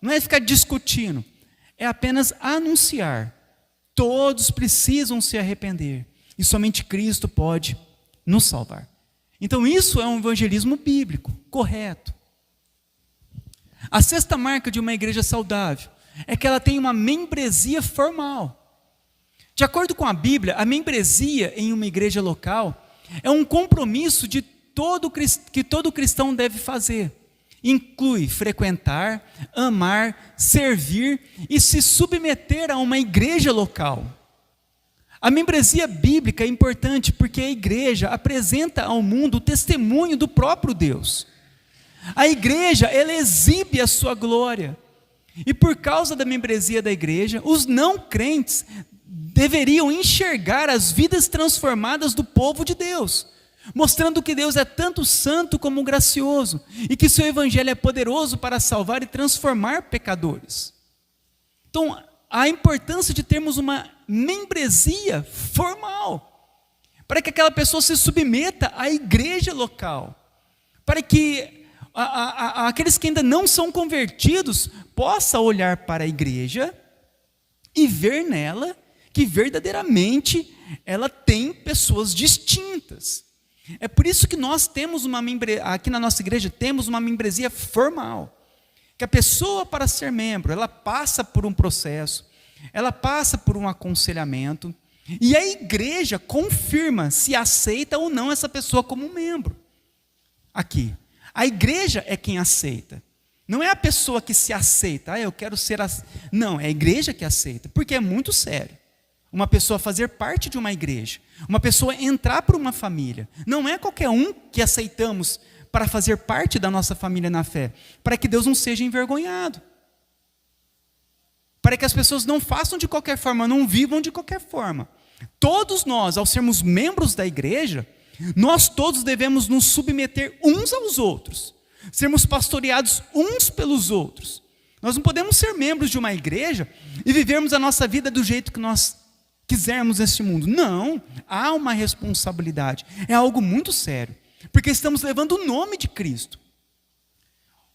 Não é ficar discutindo. É apenas anunciar. Todos precisam se arrepender. E somente Cristo pode nos salvar. Então isso é um evangelismo bíblico, correto. A sexta marca de uma igreja saudável é que ela tem uma membresia formal. De acordo com a Bíblia, a membresia em uma igreja local é um compromisso que todo cristão deve fazer. Inclui frequentar, amar, servir e se submeter a uma igreja local. A membresia bíblica é importante porque a igreja apresenta ao mundo o testemunho do próprio Deus. A igreja, ela exibe a sua glória. E por causa da membresia da igreja, os não crentes deveriam enxergar as vidas transformadas do povo de Deus, mostrando que Deus é tanto santo como gracioso, e que seu evangelho é poderoso para salvar e transformar pecadores. Então, a importância de termos uma membresia formal, para que aquela pessoa se submeta à igreja local, para que aqueles que ainda não são convertidos possam olhar para a igreja e ver nela que verdadeiramente ela tem pessoas distintas. É por isso que nós temos aqui na nossa igreja temos uma membresia formal, que a pessoa, para ser membro, ela passa por um processo, ela passa por um aconselhamento, E a igreja confirma se aceita ou não essa pessoa como membro. Aqui. A igreja é quem aceita. Não é a pessoa que se aceita. Eu quero ser... Não, é a igreja que aceita. Porque é muito sério. Uma pessoa fazer parte de uma igreja. Uma pessoa entrar por uma família. Não é qualquer um que aceitamos para fazer parte da nossa família na fé. Para que Deus não seja envergonhado. Para que as pessoas não façam de qualquer forma, não vivam de qualquer forma. Todos nós, ao sermos membros da igreja, nós todos devemos nos submeter uns aos outros. Sermos pastoreados uns pelos outros. Nós não podemos ser membros de uma igreja e vivermos a nossa vida do jeito que nós quisermos neste mundo. Não, há uma responsabilidade. É algo muito sério. Porque estamos levando o nome de Cristo.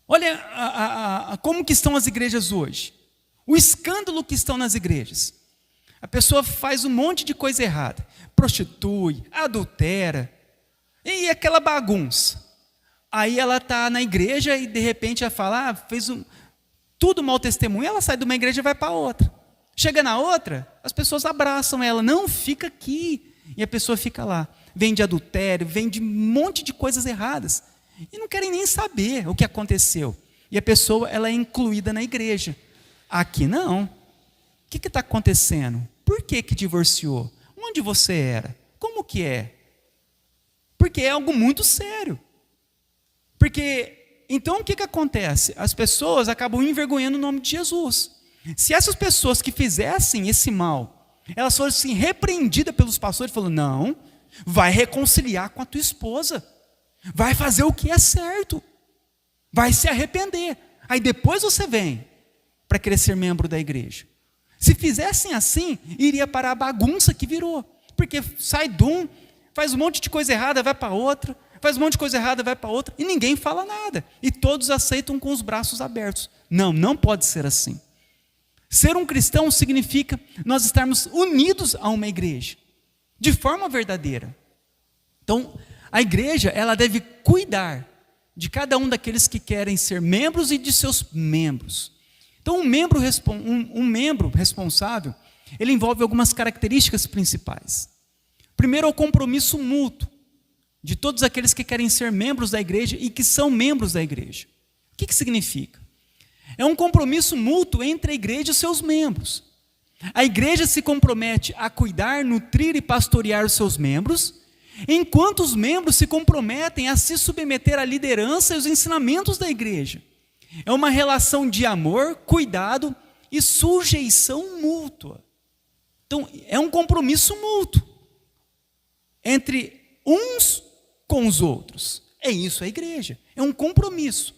Olha como que estão as igrejas hoje. O escândalo que estão nas igrejas. A pessoa faz um monte de coisa errada. Prostitui, adultera. E aquela bagunça. Aí ela está na igreja e de repente ela fala, fez tudo mau testemunho. Ela sai de uma igreja e vai para outra. Chega na outra, as pessoas abraçam ela. Não, fica aqui. E a pessoa fica lá. Vem de adultério, vem de um monte de coisas erradas. E não querem nem saber o que aconteceu. E a pessoa ela é incluída na igreja. Aqui não. O que está acontecendo? Por que divorciou? Onde você era? Como que é? Porque é algo muito sério. Porque, então o que acontece? As pessoas acabam envergonhando o nome de Jesus. Se essas pessoas que fizessem esse mal, elas fossem repreendidas pelos pastores, falando, não, vai reconciliar com a tua esposa. Vai fazer o que é certo. Vai se arrepender. Aí depois você vem para querer ser membro da igreja. Se fizessem assim, iria para a bagunça que virou. Porque sai de um, faz um monte de coisa errada, vai para outra, faz um monte de coisa errada, vai para outra, e ninguém fala nada. E todos aceitam com os braços abertos. Não, não pode ser assim. Ser um cristão significa nós estarmos unidos a uma igreja, de forma verdadeira. Então, a igreja, ela deve cuidar de cada um daqueles que querem ser membros e de seus membros. Então, um membro responsável, ele envolve algumas características principais. Primeiro é o compromisso mútuo de todos aqueles que querem ser membros da igreja e que são membros da igreja. O que significa? É um compromisso mútuo entre a igreja e seus membros. A igreja se compromete a cuidar, nutrir e pastorear os seus membros, enquanto os membros se comprometem a se submeter à liderança e os ensinamentos da igreja. É uma relação de amor, cuidado e sujeição mútua. Então, é um compromisso mútuo entre uns com os outros. É isso a igreja, é um compromisso.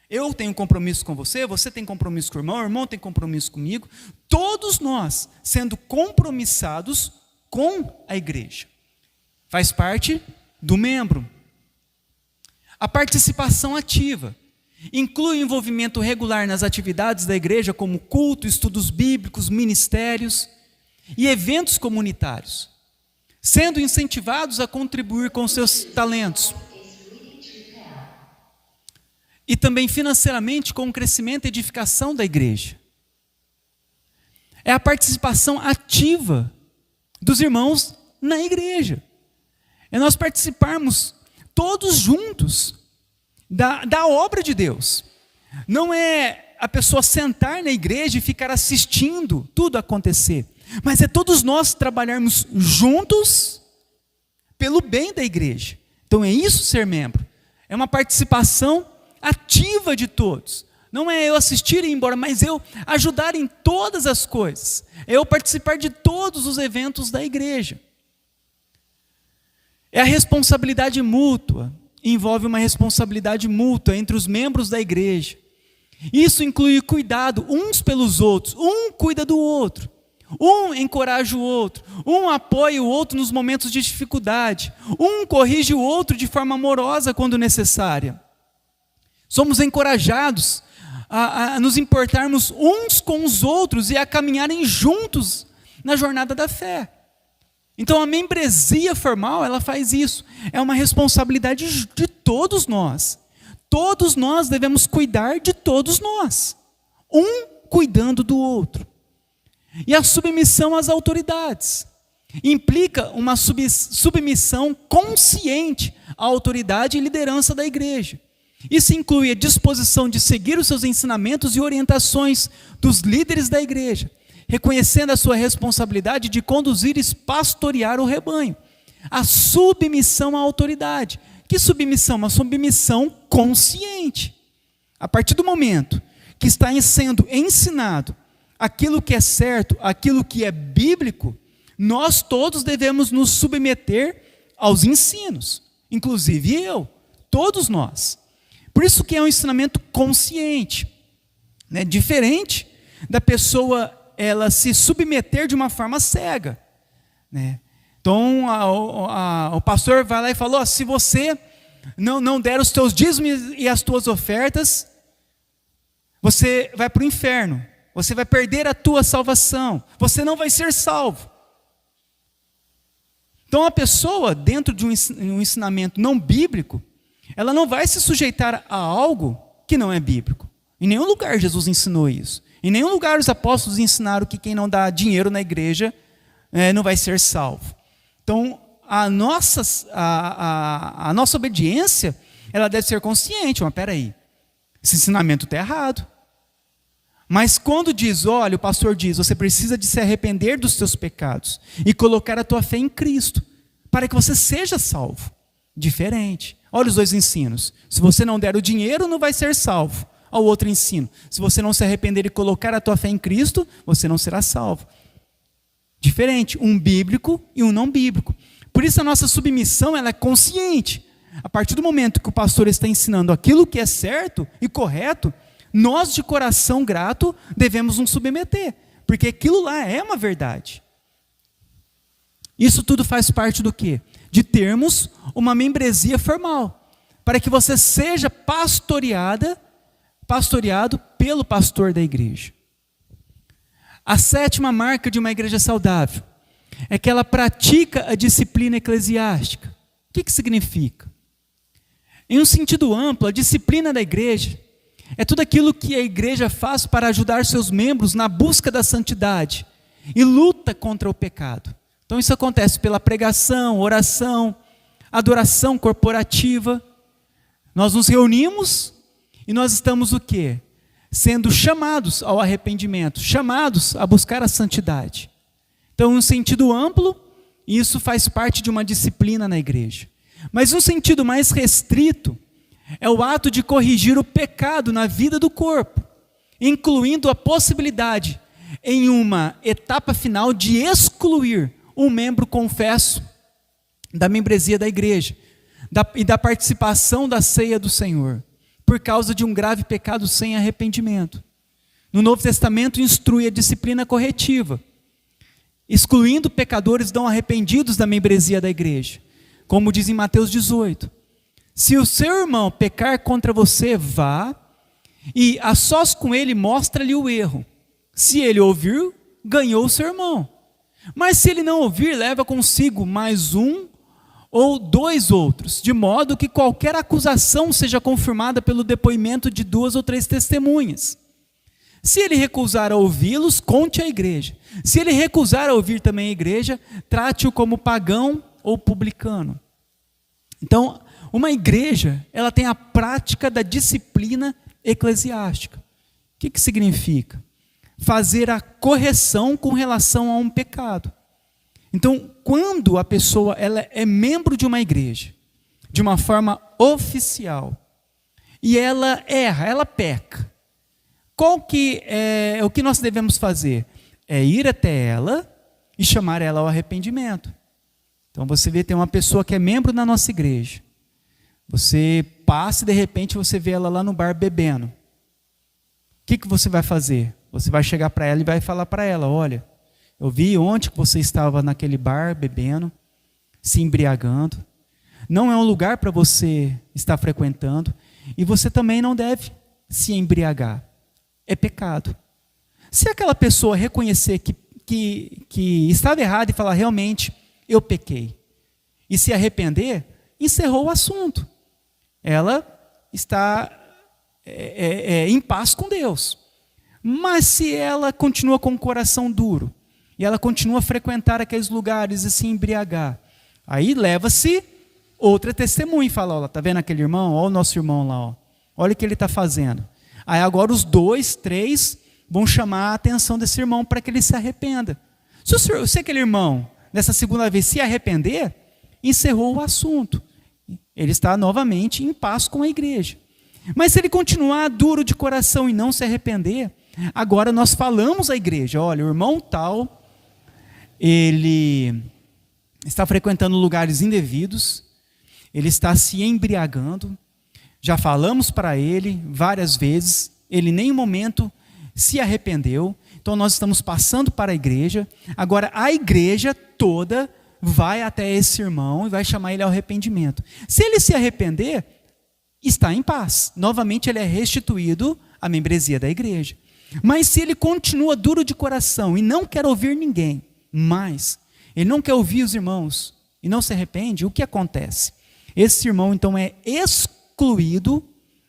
Eu tenho compromisso com você, você tem compromisso com o irmão tem compromisso comigo. Todos nós sendo compromissados com a igreja. Faz parte do membro. A participação ativa inclui o envolvimento regular nas atividades da igreja, como culto, estudos bíblicos, ministérios e eventos comunitários, sendo incentivados a contribuir com seus talentos. E também financeiramente com o crescimento e edificação da igreja. É a participação ativa dos irmãos na igreja. É nós participarmos todos juntos da obra de Deus. Não é a pessoa sentar na igreja e ficar assistindo tudo acontecer, mas é todos nós trabalharmos juntos pelo bem da igreja. Então é isso ser membro. É uma participação ativa de todos. Não é eu assistir e ir embora, mas eu ajudar em todas as coisas. É eu participar de todos os eventos da igreja. É a responsabilidade mútua. Envolve uma responsabilidade mútua entre os membros da igreja. Isso inclui cuidado uns pelos outros. Um cuida do outro. Um encoraja o outro. Um apoia o outro nos momentos de dificuldade. Um corrige o outro de forma amorosa quando necessária. Somos encorajados a nos importarmos uns com os outros e a caminharem juntos na jornada da fé. Então a membresia formal, ela faz isso. É uma responsabilidade de todos nós. Todos nós devemos cuidar de todos nós. Um cuidando do outro. E a submissão às autoridades. Implica uma submissão consciente à autoridade e liderança da igreja. Isso inclui a disposição de seguir os seus ensinamentos e orientações dos líderes da igreja, reconhecendo a sua responsabilidade de conduzir e pastorear o rebanho. A submissão à autoridade. Que submissão? Uma submissão consciente. A partir do momento que está sendo ensinado aquilo que é certo, aquilo que é bíblico, nós todos devemos nos submeter aos ensinos, inclusive eu, todos nós. Por isso que é um ensinamento consciente, né? Diferente da pessoa ela se submeter de uma forma cega, né? Então o pastor vai lá e falou: se você não der os teus dízimos e as tuas ofertas, você vai para o inferno, você vai perder a tua salvação, você não vai ser salvo. Então a pessoa, dentro de um ensinamento não bíblico, ela não vai se sujeitar a algo que não é bíblico. Em nenhum lugar Jesus ensinou isso. Em nenhum lugar os apóstolos ensinaram que quem não dá dinheiro na igreja não vai ser salvo. Então a nossa obediência, ela deve ser consciente. Mas peraí, esse ensinamento está errado. Mas quando diz, olha, o pastor diz, você precisa de se arrepender dos seus pecados e colocar a tua fé em Cristo, para que você seja salvo. Diferente. Olha os dois ensinos. Se você não der o dinheiro, não vai ser salvo. Ao outro ensino. Se você não se arrepender e colocar a tua fé em Cristo, você não será salvo. Diferente. Um bíblico e um não bíblico. Por isso a nossa submissão ela é consciente. A partir do momento que o pastor está ensinando aquilo que é certo e correto, nós de coração grato devemos nos submeter, porque aquilo lá é uma verdade. Isso tudo faz parte do quê? De termos uma membresia formal, para que você seja pastoreado pelo pastor da igreja. A sétima marca de uma igreja saudável é que ela pratica a disciplina eclesiástica. O que significa? Em um sentido amplo, a disciplina da igreja é tudo aquilo que a igreja faz para ajudar seus membros na busca da santidade e luta contra o pecado. Então isso acontece pela pregação, oração, adoração corporativa. Nós nos reunimos e nós estamos o quê? Sendo chamados ao arrependimento, chamados a buscar a santidade. Então, em um sentido amplo, isso faz parte de uma disciplina na igreja. Mas um sentido mais restrito é o ato de corrigir o pecado na vida do corpo, incluindo a possibilidade, em uma etapa final, de excluir um membro confesso da membresia da igreja e da participação da ceia do Senhor, por causa de um grave pecado sem arrependimento. No Novo Testamento instrui a disciplina corretiva, excluindo pecadores não arrependidos da membresia da igreja, como diz em Mateus 18. Se o seu irmão pecar contra você, vá e a sós com ele mostra-lhe o erro. Se ele ouvir, ganhou o seu irmão. Mas se ele não ouvir, leva consigo mais um ou dois outros, de modo que qualquer acusação seja confirmada pelo depoimento de 2 ou 3 testemunhas. Se ele recusar a ouvi-los, conte à igreja. Se ele recusar a ouvir também a igreja, trate-o como pagão ou publicano. Então, uma igreja, ela tem a prática da disciplina eclesiástica. O que significa? Fazer a correção com relação a um pecado. Então, quando a pessoa ela é membro de uma igreja, de uma forma oficial, e ela erra, ela peca, qual que é o que nós devemos fazer? É ir até ela e chamar ela ao arrependimento. Então, você vê, tem uma pessoa que é membro da nossa igreja, você passa e de repente você vê ela lá no bar bebendo. O que você vai fazer? Você vai chegar para ela e vai falar para ela: olha, eu vi ontem que você estava naquele bar bebendo, se embriagando. Não é um lugar para você estar frequentando. E você também não deve se embriagar. É pecado. Se aquela pessoa reconhecer que estava errado e falar: realmente, eu pequei, e se arrepender, encerrou o assunto. Ela está em paz com Deus. Mas se ela continua com o coração duro e ela continua a frequentar aqueles lugares e se embriagar. Aí leva-se outra testemunha e fala, está vendo aquele irmão? Olha o nosso irmão lá, ó. Olha o que ele está fazendo. Aí agora os 2, 3 vão chamar a atenção desse irmão para que ele se arrependa. Se aquele irmão, nessa segunda vez, se arrepender, encerrou o assunto. Ele está novamente em paz com a igreja. Mas se ele continuar duro de coração e não se arrepender, agora nós falamos à igreja, olha, o irmão tal, ele está frequentando lugares indevidos, ele está se embriagando, já falamos para ele várias vezes, ele em nenhum momento se arrependeu, então nós estamos passando para a igreja, agora a igreja toda vai até esse irmão e vai chamar ele ao arrependimento. Se ele se arrepender, está em paz, novamente ele é restituído à membresia da igreja. Mas se ele continua duro de coração e não quer ouvir ninguém, mas ele não quer ouvir os irmãos e não se arrepende, o que acontece? Esse irmão então é excluído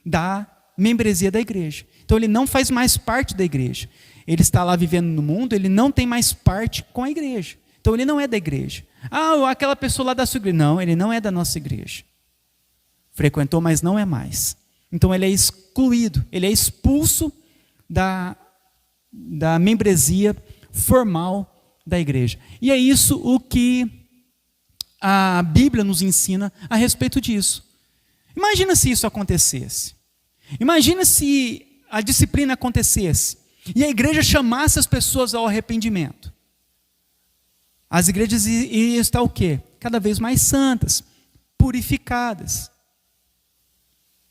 da membresia da igreja. Então ele não faz mais parte da igreja. Ele está lá vivendo no mundo, ele não tem mais parte com a igreja. Então ele não é da igreja. Aquela pessoa lá da sua igreja. Não, ele não é da nossa igreja. Frequentou, mas não é mais. Então ele é excluído, ele é expulso da membresia formal da igreja. E é isso o que a Bíblia nos ensina a respeito disso. Imagina se isso acontecesse. Imagina se a disciplina acontecesse e a igreja chamasse as pessoas ao arrependimento. As igrejas iriam estar o quê? Cada vez mais santas, purificadas.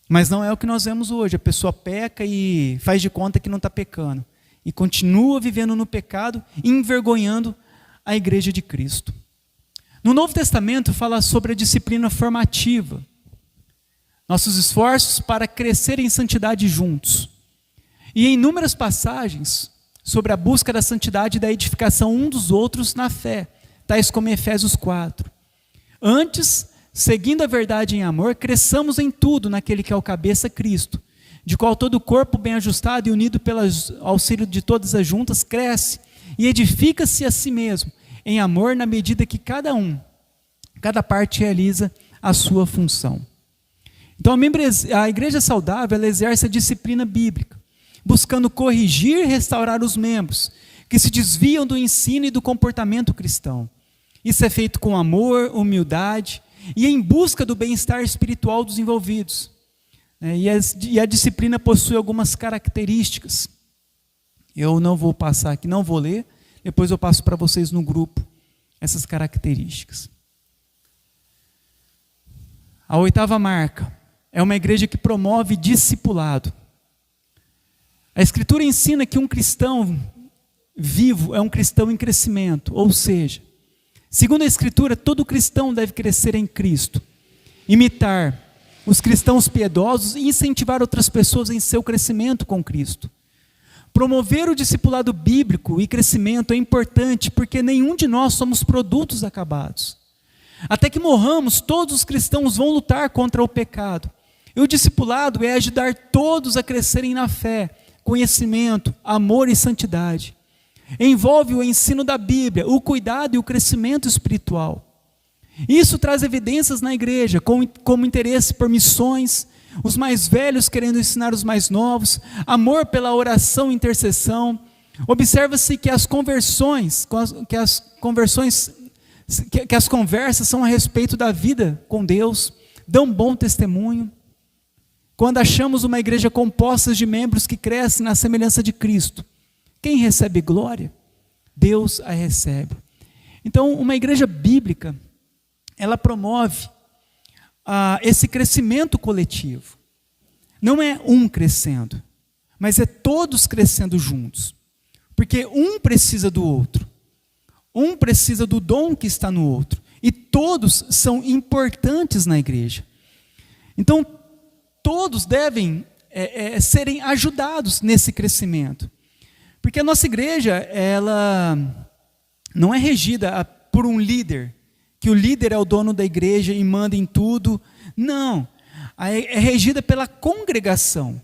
Mas não é o que nós vemos hoje. A pessoa peca e faz de conta que não está pecando. E continua vivendo no pecado, envergonhando a igreja de Cristo. No Novo Testamento fala sobre a disciplina formativa. Nossos esforços para crescer em santidade juntos. E em inúmeras passagens sobre a busca da santidade e da edificação um dos outros na fé, tais como Efésios 4. Antes, seguindo a verdade em amor, cresçamos em tudo naquele que é o cabeça, Cristo, de qual todo o corpo bem ajustado e unido pelo auxílio de todas as juntas cresce e edifica-se a si mesmo, em amor na medida que cada parte realiza a sua função. Então a igreja saudável, ela exerce a disciplina bíblica, buscando corrigir e restaurar os membros que se desviam do ensino e do comportamento cristão. Isso é feito com amor, humildade e em busca do bem-estar espiritual dos envolvidos. E a disciplina possui algumas características. Eu não vou passar aqui, não vou ler, depois eu passo para vocês no grupo essas características. A 8ª marca é uma igreja que promove discipulado. A Escritura ensina que um cristão vivo é um cristão em crescimento, ou seja, segundo a Escritura, todo cristão deve crescer em Cristo, imitar os cristãos piedosos e incentivar outras pessoas em seu crescimento com Cristo. Promover o discipulado bíblico e crescimento é importante porque nenhum de nós somos produtos acabados. Até que morramos, todos os cristãos vão lutar contra o pecado. E o discipulado é ajudar todos a crescerem na fé, conhecimento, amor e santidade. Envolve o ensino da Bíblia, o cuidado e o crescimento espiritual. Isso traz evidências na igreja, como interesse por missões, os mais velhos querendo ensinar os mais novos, amor pela oração e intercessão. Observa-se que as conversas são a respeito da vida com Deus, dão bom testemunho. Quando achamos uma igreja composta de membros que crescem na semelhança de Cristo, quem recebe glória? Deus a recebe. Então, uma igreja bíblica, ela promove esse crescimento coletivo. Não é um crescendo, mas é todos crescendo juntos. Porque um precisa do outro. Um precisa do dom que está no outro. E todos são importantes na igreja. Então, todos devem serem ajudados nesse crescimento. Porque a nossa igreja, ela não é regida por um líder, que o líder é o dono da igreja e manda em tudo. Não, é regida pela congregação.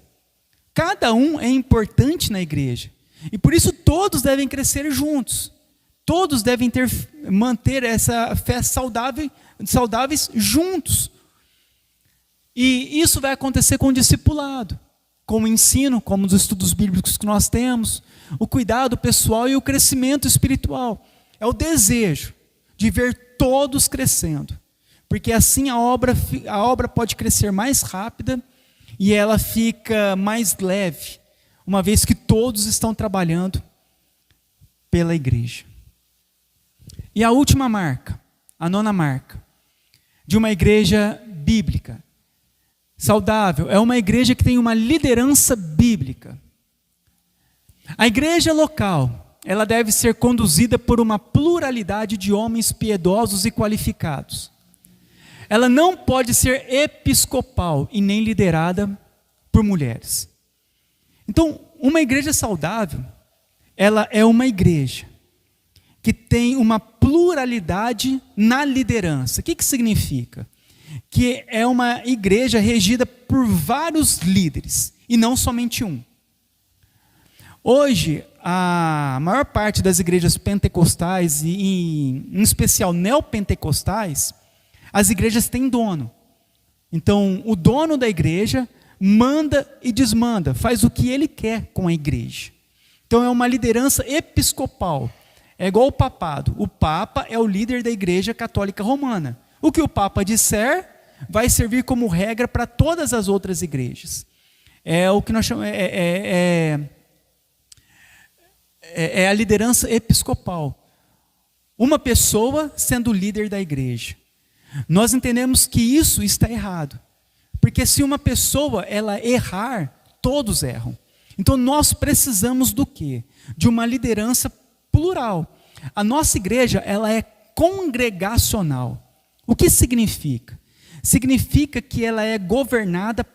Cada um é importante na igreja. E por isso todos devem crescer juntos. Todos devem manter essa fé saudáveis juntos. E isso vai acontecer com o discipulado, com o ensino, como os estudos bíblicos que nós temos, o cuidado pessoal e o crescimento espiritual. É o desejo de ver todos crescendo, porque assim a obra pode crescer mais rápida e ela fica mais leve, uma vez que todos estão trabalhando pela igreja. E a última marca, a 9ª marca, de uma igreja bíblica, saudável, é uma igreja que tem uma liderança bíblica. A igreja local, ela deve ser conduzida por uma pluralidade de homens piedosos e qualificados. Ela não pode ser episcopal e nem liderada por mulheres. Então, uma igreja saudável, ela é uma igreja que tem uma pluralidade na liderança. O que significa? Que é uma igreja regida por vários líderes, e não somente um. Hoje, a maior parte das igrejas pentecostais, e em especial neopentecostais, as igrejas têm dono. Então, o dono da igreja manda e desmanda, faz o que ele quer com a igreja. Então, é uma liderança episcopal. É igual o papado. O papa é o líder da igreja católica romana. O que o papa disser vai servir como regra para todas as outras igrejas. É o que nós chamamos, é a liderança episcopal. Uma pessoa sendo o líder da igreja. Nós entendemos que isso está errado. Porque se uma pessoa ela errar, todos erram. Então nós precisamos do quê? De uma liderança plural. A nossa igreja ela é congregacional. O que significa? Significa que ela é governada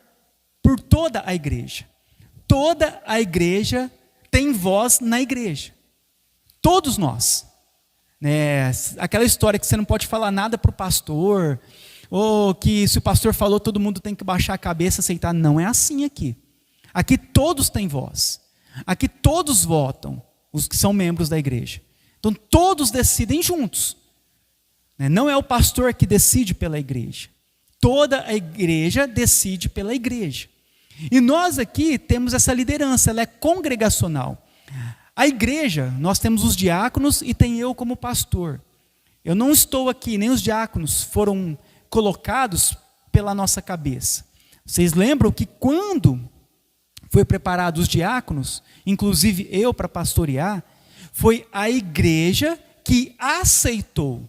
por toda a igreja. Toda a igreja tem voz na igreja. Todos nós. Aquela história que você não pode falar nada para o pastor, ou que se o pastor falou, todo mundo tem que baixar a cabeça e aceitar. Não é assim aqui. Aqui todos têm voz. Aqui todos votam, os que são membros da igreja. Então todos decidem juntos. Não é o pastor que decide pela igreja. Toda a igreja decide pela igreja. E nós aqui temos essa liderança, ela é congregacional. A igreja, nós temos os diáconos e tem eu como pastor. Eu não estou aqui, nem os diáconos foram colocados pela nossa cabeça. Vocês lembram que quando foi preparados os diáconos, inclusive eu para pastorear, foi a igreja que aceitou.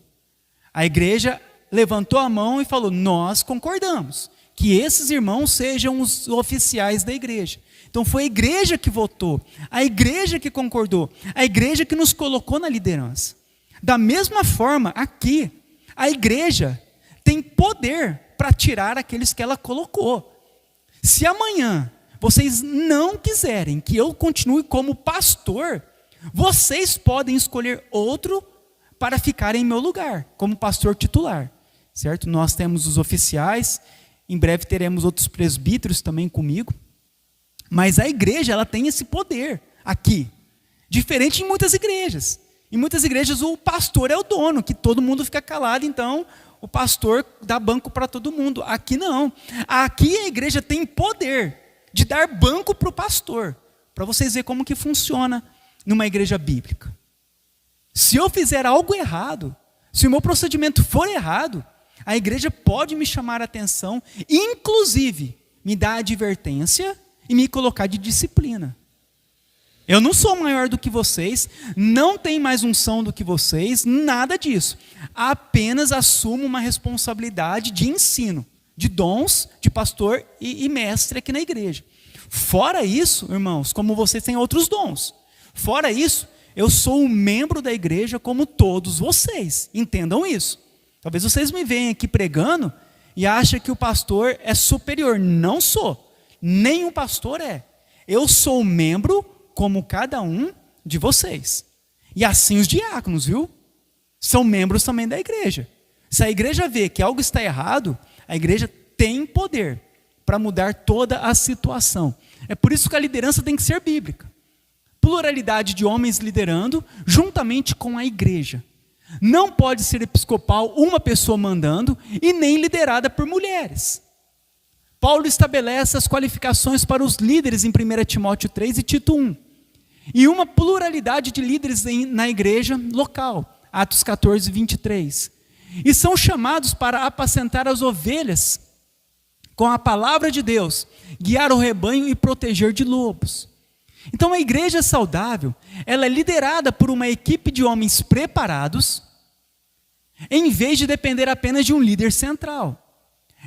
A igreja levantou a mão e falou, nós concordamos que esses irmãos sejam os oficiais da igreja. Então foi a igreja que votou, a igreja que concordou, a igreja que nos colocou na liderança. Da mesma forma, aqui, a igreja tem poder para tirar aqueles que ela colocou. Se amanhã vocês não quiserem que eu continue como pastor, vocês podem escolher outro para ficar em meu lugar, como pastor titular, certo? Nós temos os oficiais, em breve teremos outros presbíteros também comigo, mas a igreja, ela tem esse poder aqui, diferente em muitas igrejas. Em muitas igrejas o pastor é o dono, que todo mundo fica calado, então o pastor dá banco para todo mundo. Aqui não, aqui a igreja tem poder de dar banco para o pastor, para vocês verem como que funciona numa igreja bíblica. Se eu fizer algo errado, se o meu procedimento for errado, a igreja pode me chamar a atenção, inclusive me dar advertência e me colocar de disciplina. Eu não sou maior do que vocês, não tenho mais unção do que vocês, nada disso. Apenas assumo uma responsabilidade de ensino, de dons de pastor e mestre aqui na igreja. Fora isso, irmãos, como vocês têm outros dons. Fora isso, eu sou um membro da igreja como todos vocês. Entendam isso. Talvez vocês me venham aqui pregando e achem que o pastor é superior. Não sou. Nem o pastor é. Eu sou membro como cada um de vocês. E assim os diáconos, viu? São membros também da igreja. Se a igreja vê que algo está errado, a igreja tem poder para mudar toda a situação. É por isso que a liderança tem que ser bíblica. pluralidade de homens liderando, juntamente com a igreja. Não pode ser episcopal uma pessoa mandando, e nem liderada por mulheres. Paulo estabelece as qualificações para os líderes em 1 Timóteo 3 e Tito 1. E uma pluralidade de líderes na igreja local, Atos 14, 23. E são chamados para apacentar as ovelhas com a palavra de Deus, guiar o rebanho e proteger de lobos. Então a igreja saudável, ela é liderada por uma equipe de homens preparados, em vez de depender apenas de um líder central.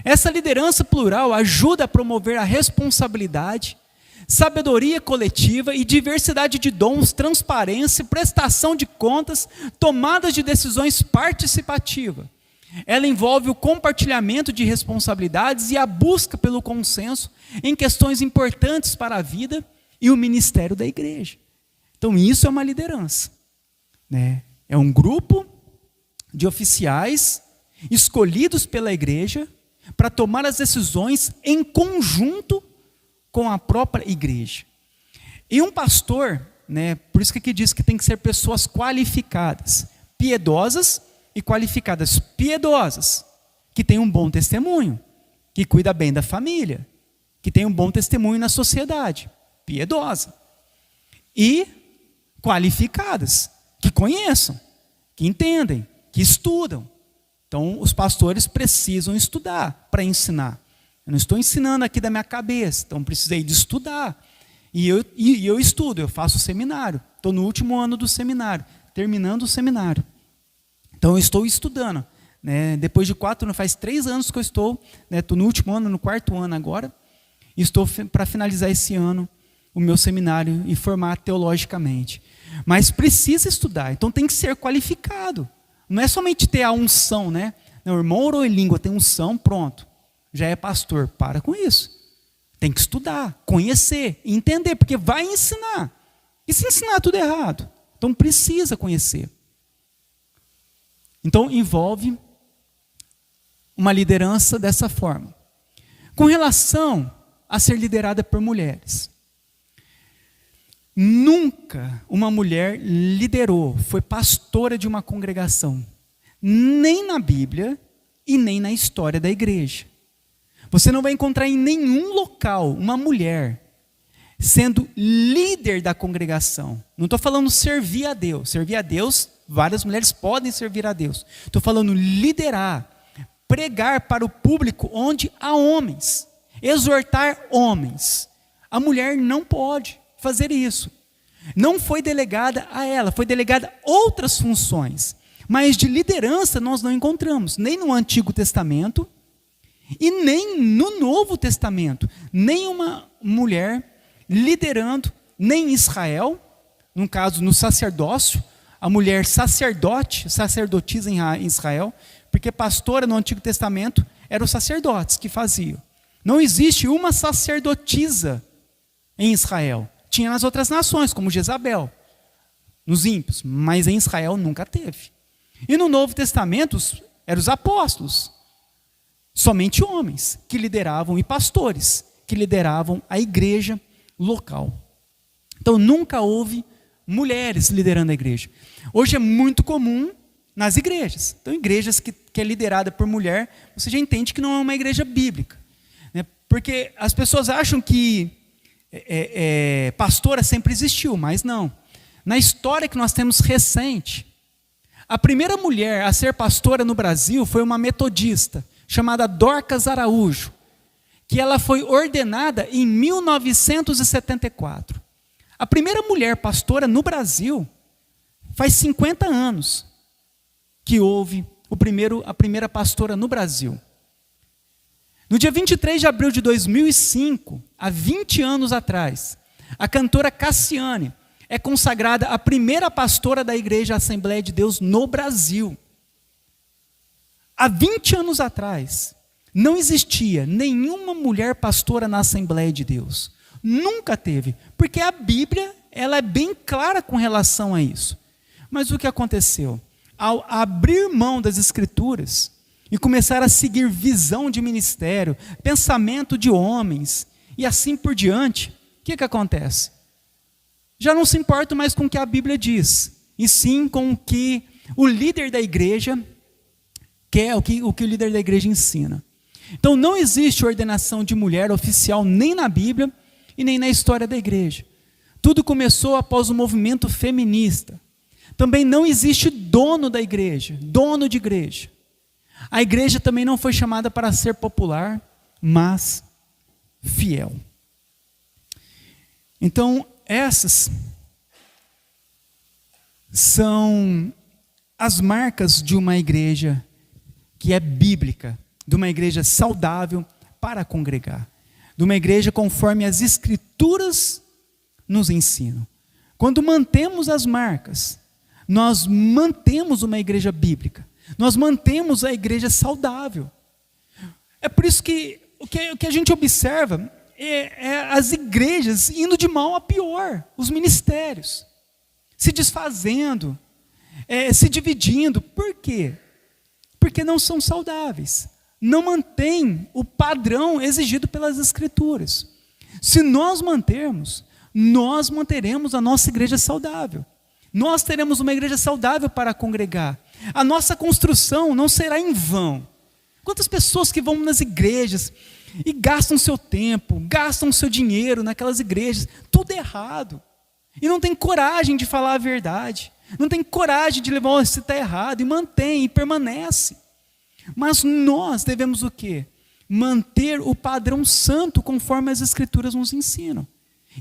Essa liderança plural ajuda a promover a responsabilidade, sabedoria coletiva e diversidade de dons, transparência, prestação de contas, tomada de decisões participativa. Ela envolve o compartilhamento de responsabilidades e a busca pelo consenso em questões importantes para a vida e o ministério da igreja. Então isso é uma liderança, né? É um grupo de oficiais escolhidos pela igreja para tomar as decisões em conjunto com a própria igreja. E um pastor, né, por isso que aqui diz que tem que ser pessoas qualificadas, piedosas e qualificadas. Piedosas, que tem um bom testemunho, que cuida bem da família, que tem um bom testemunho na sociedade. Piedosa. E qualificadas, que conheçam, que entendem, que estudam. Então, os pastores precisam estudar para ensinar. Eu não estou ensinando aqui da minha cabeça, então precisei de estudar. E eu estudo, eu faço seminário. Estou no último ano do seminário, terminando o seminário. Então, eu estou estudando. Né? Depois de 4 anos, faz 3 anos que eu estou, né? Estou no último ano, no 4º ano agora. E estou para finalizar esse ano o meu seminário e formar teologicamente. Mas precisa estudar, então tem que ser qualificado. Não é somente ter a unção, né? O irmão orou em língua, tem unção, pronto. Já é pastor. Para com isso. Tem que estudar, conhecer, entender, porque vai ensinar. E se ensinar tudo errado? Então precisa conhecer. Então envolve uma liderança dessa forma. Com relação a ser liderada por mulheres. Nunca uma mulher liderou, foi pastora de uma congregação, nem na Bíblia e nem na história da igreja. Você não vai encontrar em nenhum local uma mulher sendo líder da congregação. Não estou falando servir a Deus. Servir a Deus, várias mulheres podem servir a Deus. Estou falando liderar, pregar para o público onde há homens, exortar homens. A mulher não pode fazer isso. Não foi delegada a ela, foi delegada outras funções. Mas de liderança nós não encontramos, nem no Antigo Testamento e nem no Novo Testamento. Nem uma mulher liderando, nem em Israel, no caso no sacerdócio, a mulher sacerdotisa em Israel, porque pastora no Antigo Testamento eram os sacerdotes que faziam. Não existe uma sacerdotisa em Israel. Tinha nas outras nações, como Jezabel, nos ímpios, mas em Israel nunca teve. E no Novo Testamento eram os apóstolos, somente homens que lideravam, e pastores que lideravam a igreja local. Então nunca houve mulheres liderando a igreja. Hoje é muito comum nas igrejas. Então igrejas que é liderada por mulher, você já entende que não é uma igreja bíblica. Né? Porque as pessoas acham que pastora sempre existiu, mas não. Na história que nós temos recente, a primeira mulher a ser pastora no Brasil foi uma metodista, chamada Dorcas Araújo, que ela foi ordenada em 1974. A primeira mulher pastora no Brasil faz 50 anos que houve a primeira pastora no Brasil. No dia 23 de abril de 2005, há 20 anos atrás, a cantora Cassiane é consagrada a primeira pastora da Igreja Assembleia de Deus no Brasil. Há 20 anos atrás, não existia nenhuma mulher pastora na Assembleia de Deus. Nunca teve, porque a Bíblia ela é bem clara com relação a isso. Mas o que aconteceu? Ao abrir mão das Escrituras e começar a seguir visão de ministério, pensamento de homens, e assim por diante, o que acontece? já não se importam mais com o que a Bíblia diz, e sim com o que o líder da igreja quer, o que o líder da igreja ensina. Então não existe ordenação de mulher oficial nem na Bíblia e nem na história da igreja. Tudo começou após o movimento feminista. Também não existe dono da igreja, dono de igreja. A igreja também não foi chamada para ser popular, mas fiel. Então, essas são as marcas de uma igreja que é bíblica, de uma igreja saudável para congregar, de uma igreja conforme as Escrituras nos ensinam. Quando mantemos as marcas, nós mantemos uma igreja bíblica, nós mantemos a igreja saudável. É por isso que o que a gente observa é as igrejas indo de mal a pior, os ministérios, se desfazendo, se dividindo. Por quê? Porque não são saudáveis, não mantêm o padrão exigido pelas Escrituras. Se nós mantermos, nós manteremos a nossa igreja saudável. Nós teremos uma igreja saudável para congregar. A nossa construção não será em vão. Quantas pessoas que vão nas igrejas e gastam seu tempo, gastam seu dinheiro naquelas igrejas, tudo errado. E não tem coragem de falar a verdade. Não tem coragem de levar, isso está errado, e mantém, e permanece. Mas nós devemos o quê? Manter o padrão santo conforme as Escrituras nos ensinam.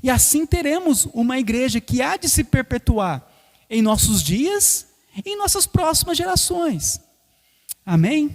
E assim teremos uma igreja que há de se perpetuar em nossos dias e em nossas próximas gerações. Amém?